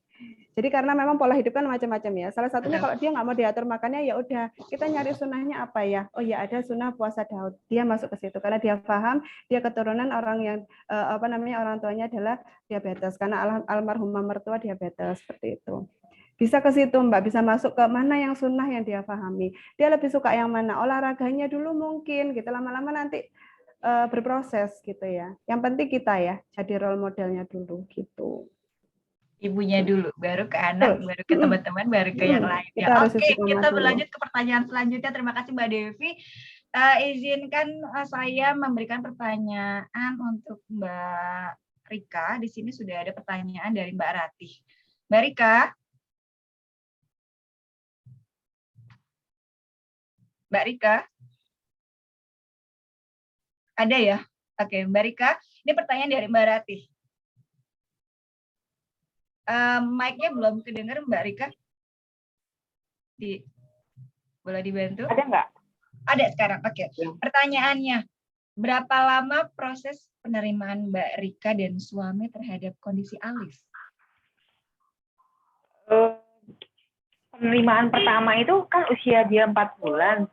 E: Jadi karena memang pola hidup kan macam-macam ya. Salah satunya kalau dia nggak mau diatur makannya, ya udah kita nyari sunnahnya apa ya. Oh ya ada sunnah puasa Daud. Dia masuk ke situ karena dia paham dia keturunan orang yang orang tuanya adalah diabetes karena almarhumah mertua diabetes seperti itu. Bisa ke situ Mbak, bisa masuk ke mana yang sunnah yang dia pahami. Dia lebih suka yang mana, olahraganya dulu mungkin gitu, lama-lama nanti berproses gitu ya. Yang penting kita ya jadi role modelnya dulu gitu.
A: Ibunya dulu, baru ke anak, baru ke teman-teman, baru ke yang lain. Ya, oke, kita berlanjut ke pertanyaan selanjutnya. Terima kasih Mbak Devi. Izinkan saya memberikan pertanyaan untuk Mbak Rika. Di sini sudah ada pertanyaan dari Mbak Ratih. Mbak Rika. Mbak Rika? Ada ya? Oke, Mbak Rika, ini pertanyaan dari Mbak Ratih. Mic-nya belum kedengar Mbak Rika? Boleh dibantu?
B: Ada nggak?
A: Ada sekarang, oke.
B: Ya.
A: Pertanyaannya, berapa lama proses penerimaan Mbak Rika dan suami terhadap kondisi Alif?
B: Penerimaan pertama itu kan usia dia 4 bulan.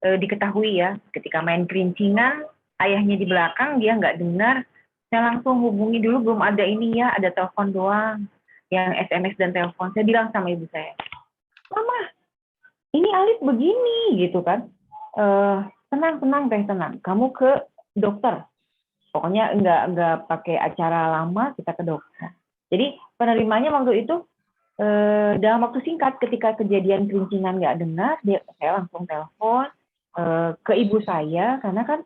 B: Diketahui ya, ketika main kerincingan, ayahnya di belakang, dia nggak dengar, saya langsung hubungi dulu, belum ada ini ya, ada telepon doang, yang SMS dan telepon. Saya bilang sama ibu saya, Mama, ini Alif begini, gitu kan. Tenang teh, tenang. Kamu ke dokter. Pokoknya nggak pakai acara lama, kita ke dokter. Jadi penerimanya waktu itu, dalam waktu singkat, ketika kejadian kerincingan nggak dengar, saya langsung telepon ke ibu saya, karena kan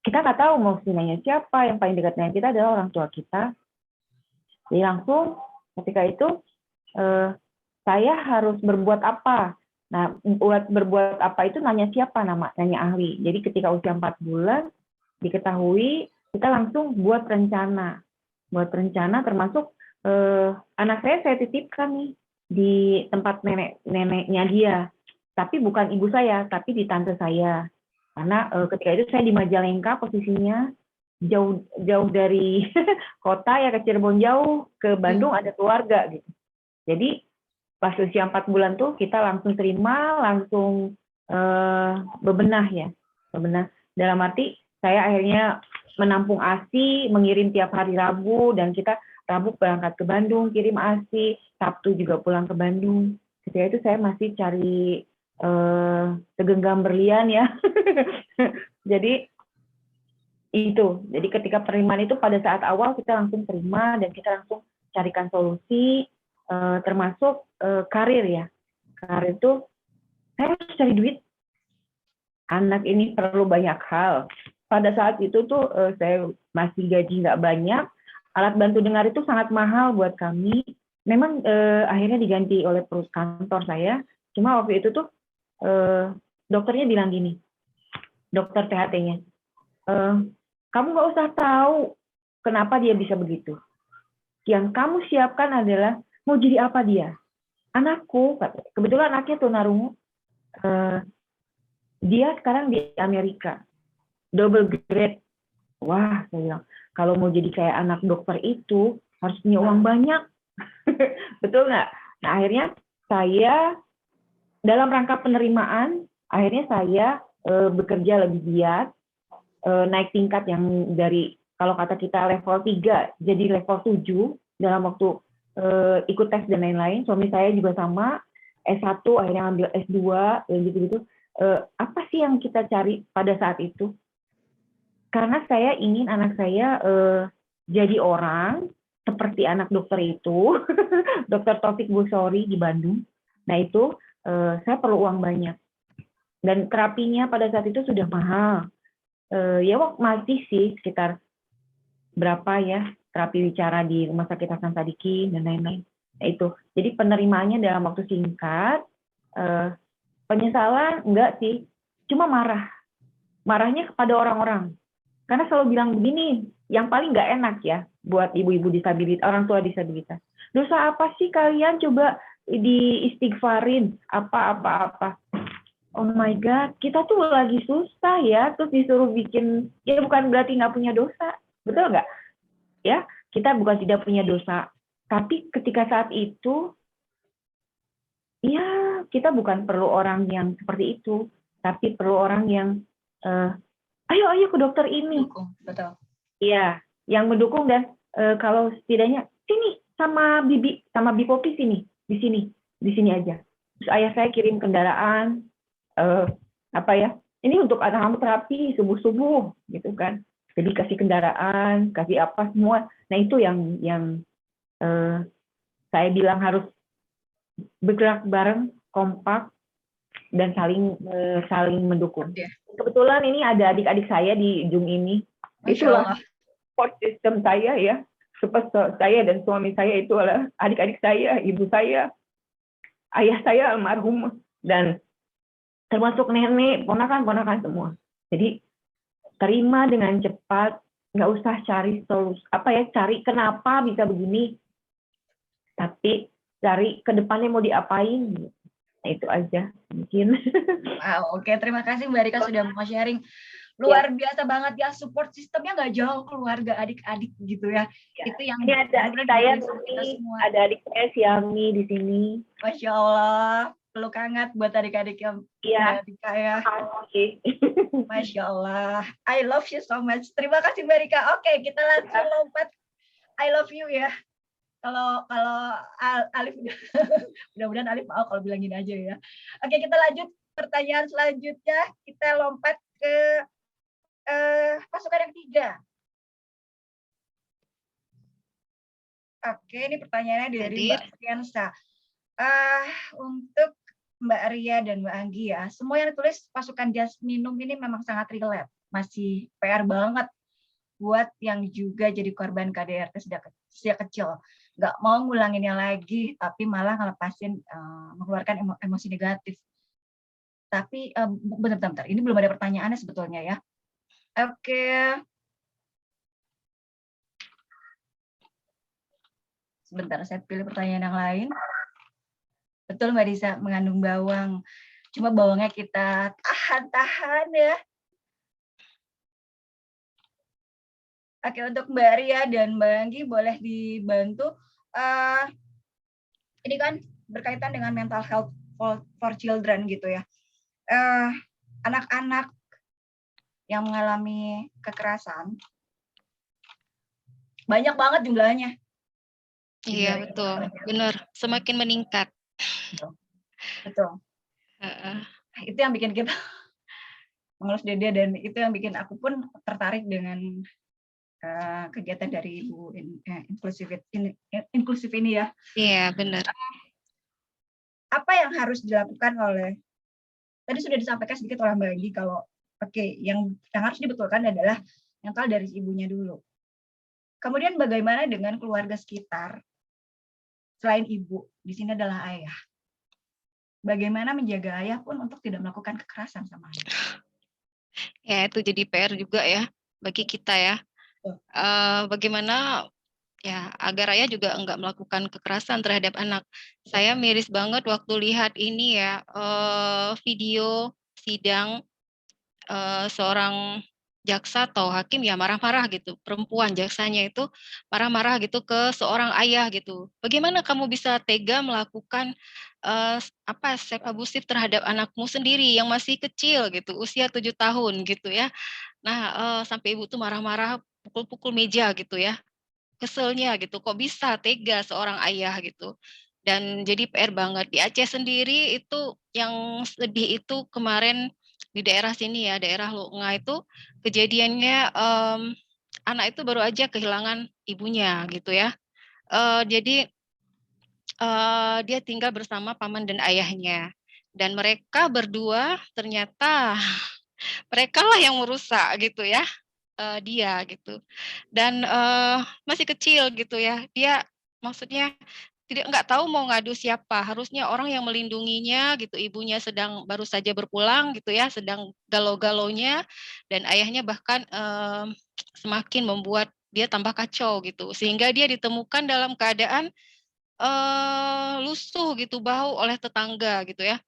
B: kita nggak tahu mau nanya siapa, yang paling dekat dengan kita adalah orang tua kita. Jadi langsung ketika itu saya harus berbuat apa. Nah, berbuat apa itu nanya siapa, nanya ahli. Jadi ketika usia 4 bulan diketahui, kita langsung buat rencana. Buat rencana termasuk anak saya titipkan nih di tempat neneknya dia. Tapi bukan ibu saya, tapi di tante saya. Karena ketika itu saya di Majalengka posisinya, jauh dari kota ya, ke Cirebon jauh, ke Bandung ada keluarga gitu. Jadi pas usia 4 bulan tuh kita langsung terima, langsung bebenah ya. Bebenah dalam arti saya akhirnya menampung ASI, mengirim tiap hari Rabu, dan kita Rabu berangkat ke Bandung, kirim ASI, Sabtu juga pulang ke Bandung. Ketika itu saya masih cari segenggam berlian ya. Jadi itu. Jadi ketika penerimaan itu pada saat awal kita langsung terima dan kita langsung carikan solusi, termasuk karir ya. Karir itu saya harus cari duit. Anak ini perlu banyak hal. Pada saat itu tuh saya masih gaji nggak banyak. Alat bantu dengar itu sangat mahal buat kami. Memang akhirnya diganti oleh perusahaan kantor saya. Cuma waktu itu tuh dokternya bilang gini, dokter THT-nya, kamu nggak usah tahu kenapa dia bisa begitu. Yang kamu siapkan adalah mau jadi apa dia. Anakku, kebetulan anaknya tunarungu, dia sekarang di Amerika, double grade. Wah, saya bilang, kalau mau jadi kayak anak dokter itu harus punya uang banyak. Betul nggak? Nah, akhirnya saya dalam rangka penerimaan, akhirnya saya bekerja lebih giat, naik tingkat yang dari, kalau kata kita level 3, jadi level 7, dalam waktu ikut tes dan lain-lain. Suami saya juga sama, S1, akhirnya ambil S2, gitu-gitu. Apa sih yang kita cari pada saat itu? Karena saya ingin anak saya jadi orang, seperti anak dokter itu, Dokter Taufik Busori di Bandung. Nah itu, saya perlu uang banyak. Dan terapinya pada saat itu sudah mahal. Ya masih sih sekitar berapa ya terapi bicara di Rumah Sakit Hasan Sadikin dan lain-lain. Nah itu. Jadi penerimaannya dalam waktu singkat. Penyesalan enggak sih. Cuma marah. Marahnya kepada orang-orang. Karena selalu bilang begini, yang paling nggak enak ya buat ibu-ibu disabilitas, orang tua disabilitas. Dosa apa sih kalian coba diistighfarin apa. Oh my God, kita tuh lagi susah ya, terus disuruh bikin, ya bukan berarti nggak punya dosa, betul nggak? Ya, kita bukan tidak punya dosa, tapi ketika saat itu, ya kita bukan perlu orang yang seperti itu, tapi perlu orang yang, ayo ke dokter ini.
A: Betul.
B: Iya, yang mendukung dan kalau setidaknya sini sama Bi Popi sini, di sini aja. Terus ayah saya kirim kendaraan, ini untuk anak kamu terapi subuh gitu kan. Jadi kasih kendaraan, kasih apa semua. Nah itu yang saya bilang harus bergerak bareng, kompak dan saling mendukung.
A: Yeah.
B: Kebetulan ini ada adik-adik saya di Zoom ini. Itulah support system saya ya. Support saya dan suami saya itu adalah adik-adik saya, ibu saya, ayah saya almarhum, dan termasuk nenek, ponakan-ponakan semua. Jadi terima dengan cepat, nggak usah cari solusi, cari kenapa bisa begini, tapi cari ke depannya mau diapain. Nah, itu aja mungkin.
A: Wow, oke, terima kasih Mbak Rika sudah mau sharing. Luar biasa banget ya, support sistemnya nggak jauh keluarga adik-adik gitu ya. Itu yang
B: Ini ada adik saya
A: kita semua.
B: ada adik saya Siami di sini.
A: Masya Allah, peluk hangat buat adik-adik yang Mbak Rika ya. Masya Allah, I love you so much. Terima kasih Mbak Rika. Oke, kita langsung lompat. I love you ya. Kalau Alif, mudah-mudahan Alif mau kalau bilang gini aja ya. Oke, kita lanjut pertanyaan selanjutnya. Kita lompat ke pasukan yang 3. Oke, ini pertanyaannya dari Mbak Friansa. Untuk Mbak Ria dan Mbak Anggi ya, semua yang ditulis pasukan jas minum ini memang sangat relate. Masih PR banget buat yang juga jadi korban KDRT sejak kecil. Nggak mau ngulanginnya lagi, tapi malah ngelepasin, mengeluarkan emosi negatif. Tapi bentar, ini belum ada pertanyaannya sebetulnya ya. Oke. Sebentar, saya pilih pertanyaan yang lain. Betul Mbak Disa, mengandung bawang. Cuma bawangnya kita tahan-tahan ya. Oke, untuk Mbak Ria dan Mbak Anggi boleh dibantu. Ini kan berkaitan dengan mental health for children gitu ya. Anak-anak yang mengalami kekerasan banyak banget jumlahnya.
C: Iya betul, benar. Semakin meningkat.
A: Betul. Itu yang bikin kita mengelus dada, dan itu yang bikin aku pun tertarik dengan kegiatan dari Ibu inklusif ini ya.
C: Iya benar.
A: Apa yang harus dilakukan oleh, tadi sudah disampaikan sedikit oleh Mbak Anggi kalau yang harus dibetulkan adalah mental dari ibunya dulu. Kemudian bagaimana dengan keluarga sekitar selain ibu, di sini adalah ayah. Bagaimana menjaga ayah pun untuk tidak melakukan kekerasan sama ayah.
C: Ya itu jadi PR juga ya bagi kita ya. Bagaimana ya agar ayah juga enggak melakukan kekerasan terhadap anak. Saya miris banget waktu lihat ini ya video sidang seorang jaksa atau hakim ya marah-marah gitu, perempuan jaksanya itu marah-marah gitu ke seorang ayah gitu. Bagaimana kamu bisa tega melakukan seks abusif terhadap anakmu sendiri yang masih kecil gitu, usia 7 tahun gitu ya. Nah, sampai ibu tuh marah-marah, pukul-pukul meja gitu ya. Keselnya gitu, kok bisa tega seorang ayah gitu. Dan jadi PR banget. Di Aceh sendiri itu yang sedih itu kemarin di daerah sini ya, daerah Lunga itu kejadiannya anak itu baru aja kehilangan ibunya gitu ya. Jadi dia tinggal bersama paman dan ayahnya. Dan mereka berdua ternyata mereka lah yang merusak gitu ya. Dia gitu. Dan masih kecil gitu ya. Dia maksudnya nggak tahu mau ngadu siapa, harusnya orang yang melindunginya gitu, ibunya sedang baru saja berpulang gitu ya, sedang galau-galaunya, dan ayahnya bahkan semakin membuat dia tambah kacau gitu, sehingga dia ditemukan dalam keadaan lusuh gitu, bau oleh tetangga gitu ya.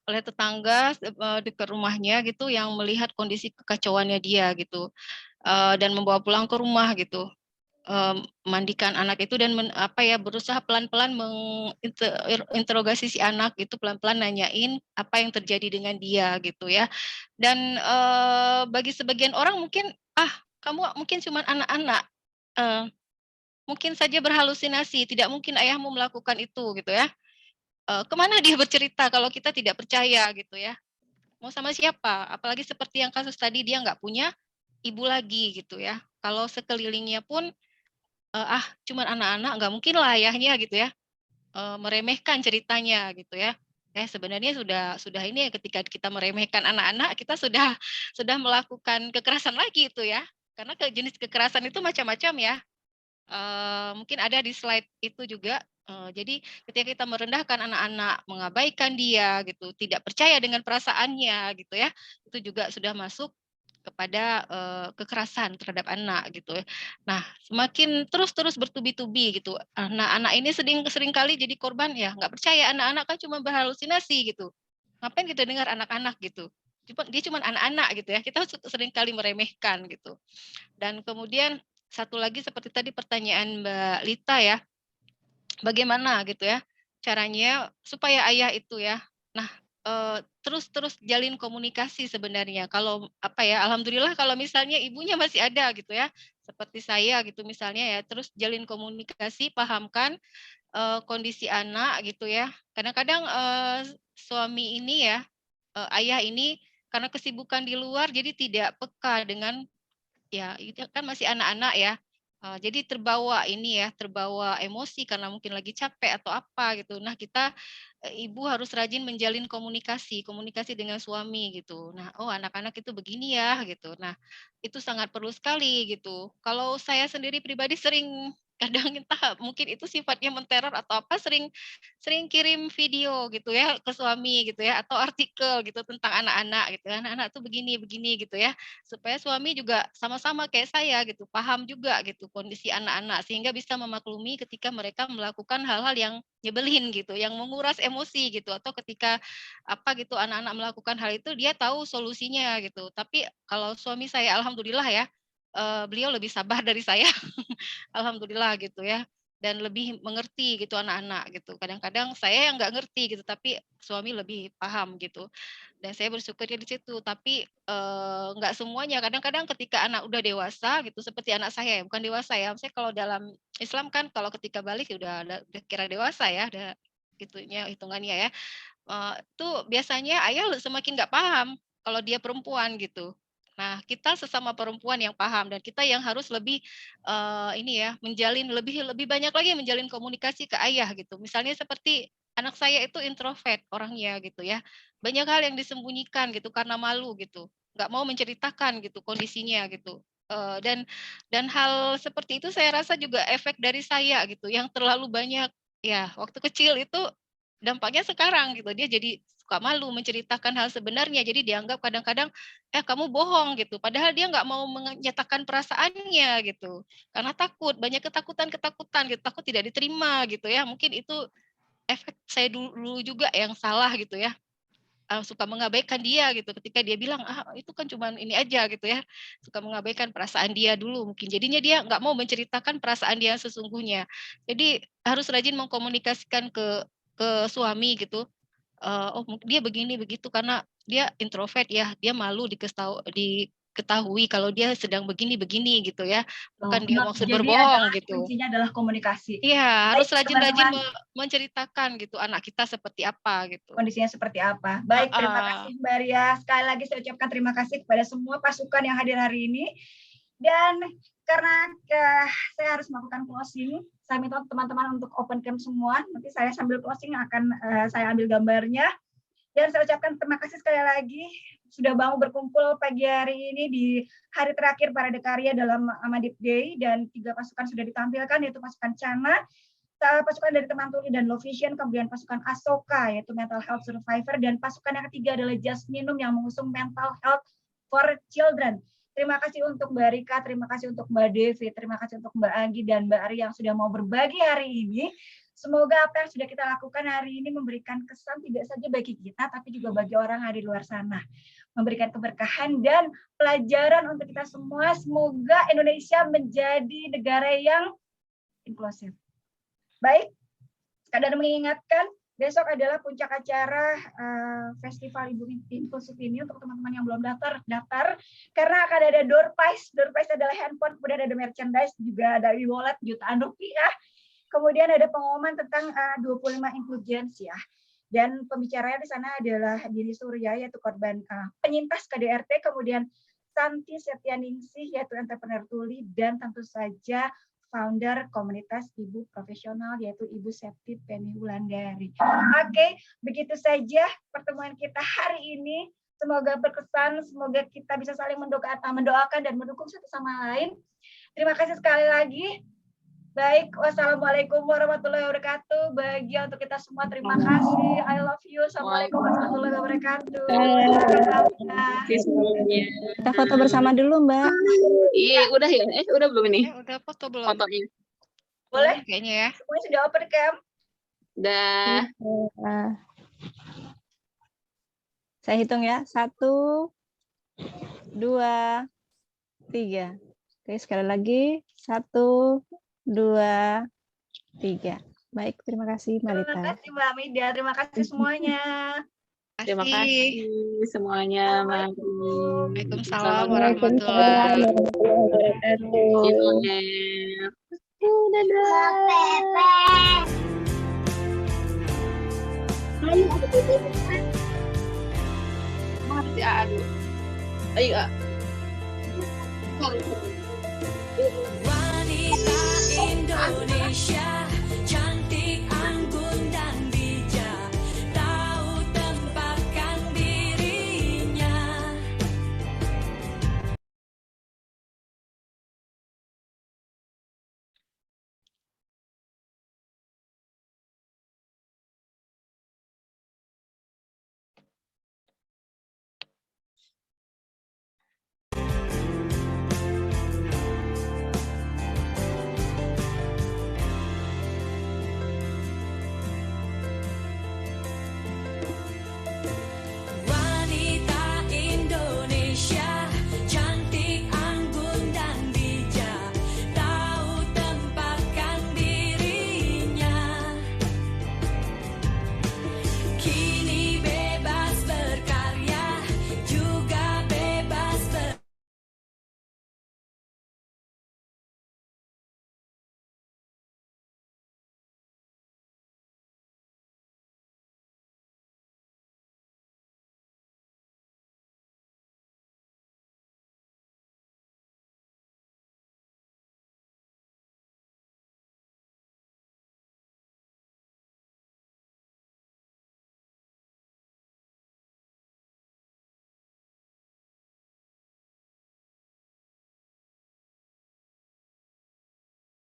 C: Oleh tetangga dekat rumahnya gitu yang melihat kondisi kekacauannya dia gitu, dan membawa pulang ke rumah gitu. Mandikan anak itu dan berusaha pelan-pelan menginterogasi si anak gitu, pelan-pelan nanyain apa yang terjadi dengan dia gitu ya. Dan bagi sebagian orang mungkin, kamu mungkin cuma anak-anak, mungkin saja berhalusinasi, tidak mungkin ayahmu melakukan itu gitu ya. Kemana dia bercerita kalau kita tidak percaya gitu ya. Mau sama siapa? Apalagi seperti yang kasus tadi, dia nggak punya ibu lagi gitu ya. Kalau sekelilingnya pun cuman anak-anak, nggak mungkin lah ayahnya gitu ya, meremehkan ceritanya gitu ya. Sebenarnya sudah ini ya, ketika kita meremehkan anak-anak, kita sudah melakukan kekerasan lagi itu ya. Karena jenis kekerasan itu macam-macam ya. Mungkin ada di slide itu juga Jadi ketika kita merendahkan anak-anak, mengabaikan dia gitu, tidak percaya dengan perasaannya gitu ya, itu juga sudah masuk kepada kekerasan terhadap anak gitu ya. Nah, semakin terus-terus bertubi-tubi gitu. Anak-anak ini sering kali jadi korban ya, nggak percaya anak-anak kan cuma berhalusinasi gitu. Ngapain kita dengar anak-anak gitu. Dia cuma anak-anak gitu ya. Kita sering kali meremehkan gitu. Dan kemudian satu lagi seperti tadi pertanyaan Mbak Lita ya, bagaimana gitu ya caranya supaya ayah itu ya, nah terus jalin komunikasi sebenarnya. Kalau apa ya, alhamdulillah kalau misalnya ibunya masih ada gitu ya, seperti saya gitu misalnya ya, terus jalin komunikasi, pahamkan kondisi anak gitu ya. Kadang-kadang suami ini ya, ayah ini karena kesibukan di luar jadi tidak peka dengan, ya, itu kan masih anak-anak ya, jadi terbawa ini ya, terbawa emosi karena mungkin lagi capek atau apa gitu. Nah kita, ibu harus rajin menjalin komunikasi dengan suami gitu. Nah, "Oh anak-anak itu begini ya," gitu. Nah, itu sangat perlu sekali gitu. Kalau saya sendiri pribadi sering kadang entah mungkin itu sifatnya menteror atau apa, sering sering kirim video gitu ya ke suami gitu ya, atau artikel gitu tentang anak-anak gitu, "Anak-anak tuh begini begini," gitu ya. Supaya suami juga sama-sama kayak saya gitu, paham juga gitu kondisi anak-anak, sehingga bisa memaklumi ketika mereka melakukan hal-hal yang nyebelin gitu, yang menguras emosi gitu, atau ketika apa gitu anak-anak melakukan hal itu dia tahu solusinya gitu. Tapi kalau suami saya alhamdulillah ya, beliau lebih sabar dari saya, alhamdulillah gitu ya, dan lebih mengerti gitu anak-anak gitu. Kadang-kadang saya yang nggak ngerti gitu, tapi suami lebih paham gitu. Dan saya bersyukurnya di situ, tapi, nggak semuanya, kadang-kadang ketika anak udah dewasa gitu, seperti anak saya ya, bukan dewasa ya, maksudnya kalau dalam Islam kan kalau ketika balik ya udah kira dewasa ya, ada itunya hitungannya ya, itu biasanya ayah semakin nggak paham kalau dia perempuan gitu. Nah, kita sesama perempuan yang paham dan kita yang harus lebih, ini ya, menjalin lebih lebih banyak lagi menjalin komunikasi ke ayah gitu. Misalnya seperti anak saya itu introvert orangnya gitu ya, banyak hal yang disembunyikan gitu karena malu gitu, nggak mau menceritakan gitu kondisinya gitu, dan hal seperti itu saya rasa juga efek dari saya gitu yang terlalu banyak ya, waktu kecil itu dampaknya sekarang gitu, dia jadi suka malu menceritakan hal sebenarnya, jadi dianggap kadang-kadang, "Eh, kamu bohong," gitu, padahal dia nggak mau menyatakan perasaannya gitu, karena takut, banyak ketakutan-ketakutan gitu, takut tidak diterima gitu ya, mungkin itu efek saya dulu juga yang salah gitu ya, suka mengabaikan dia gitu ketika dia bilang, "Ah, itu kan cuman ini aja," gitu ya, suka mengabaikan perasaan dia dulu mungkin, jadinya dia nggak mau menceritakan perasaan dia yang sesungguhnya. Jadi harus rajin mengkomunikasikan ke suami gitu, oh dia begini begitu karena dia introvert ya, dia malu diketahui kalau dia sedang begini-begini gitu ya,
A: Oh,
C: bukan dia maksud
A: jadi
C: berbohong
A: adalah
C: gitu.
A: kuncinya adalah komunikasi.
C: Iya, harus
A: Baik,
C: rajin-rajin
A: teman-teman,
C: menceritakan gitu anak kita seperti apa gitu.
A: kondisinya seperti apa. Baik, terima
C: Heeh.
A: kasih Mbak Ria. Sekali lagi saya ucapkan terima kasih kepada semua pasukan yang hadir hari ini. Dan karena saya harus melakukan closing, saya minta teman-teman untuk open cam semua. Nanti saya sambil closing akan saya ambil gambarnya. Dan saya ucapkan terima kasih sekali lagi sudah mau berkumpul pagi hari ini di hari terakhir Parade Karya dalam Amadip Day, dan 3 pasukan sudah ditampilkan, yaitu pasukan Cana, pasukan dari Teman Tuli dan Low Vision, kemudian pasukan Asoka yaitu Mental Health Survivor, dan pasukan yang ketiga adalah Just Minum yang mengusung Mental Health for Children. Terima kasih untuk Mbak Rika, terima kasih untuk Mbak Devi, terima kasih untuk Mbak Anggi dan Mbak Ari yang sudah mau berbagi hari ini. Semoga apa yang sudah kita lakukan hari ini memberikan kesan tidak saja bagi kita, tapi juga bagi orang yang ada di luar sana. Memberikan keberkahan dan pelajaran untuk kita semua. Semoga Indonesia menjadi negara yang inklusif. Baik, sekadar mengingatkan, besok adalah puncak acara Festival Ibu Inklusif ini. Untuk teman-teman yang belum daftar, karena akan ada door prize. Door prize adalah handphone, kemudian ada merchandise, juga ada e-wallet jutaan rupiah. Kemudian ada pengumuman tentang 25 Inclusions ya. Dan pembicaranya di sana adalah Dini Surya, yaitu korban penyintas KDRT, kemudian Santi Setianingsih, yaitu entrepreneur tuli, dan tentu saja founder komunitas ibu profesional, yaitu Ibu Septi Penny Wulandari. Oke, begitu saja pertemuan kita hari ini. Semoga berkesan, semoga kita bisa saling mendoakan dan mendukung satu sama lain. Terima kasih sekali lagi. Baik, wassalamualaikum warahmatullahi wabarakatuh. Bahagia untuk kita semua. Terima kasih. I love you. Assalamualaikum warahmatullahi wabarakatuh.
G: Kita foto bersama dulu, Mbak.
H: Iya, udah ya? Udah belum ini?
C: Udah foto belum?
H: Fotonya.
A: Boleh?
C: Kayaknya ya.
A: Semuanya sudah open cam?
H: Dah.
G: Saya hitung ya. 1, 2, 3. Oke, sekali lagi. 1, 2, 3. Baik, terima kasih Mbak Lita.
A: Terima kasih Mbak Mida. Terima kasih semuanya.
H: Terima kasih semuanya. Mari.
C: Waalaikumsalam warahmatullahi
H: wabarakatuh. Aduh. Ayo.
D: Wanita Indonesia.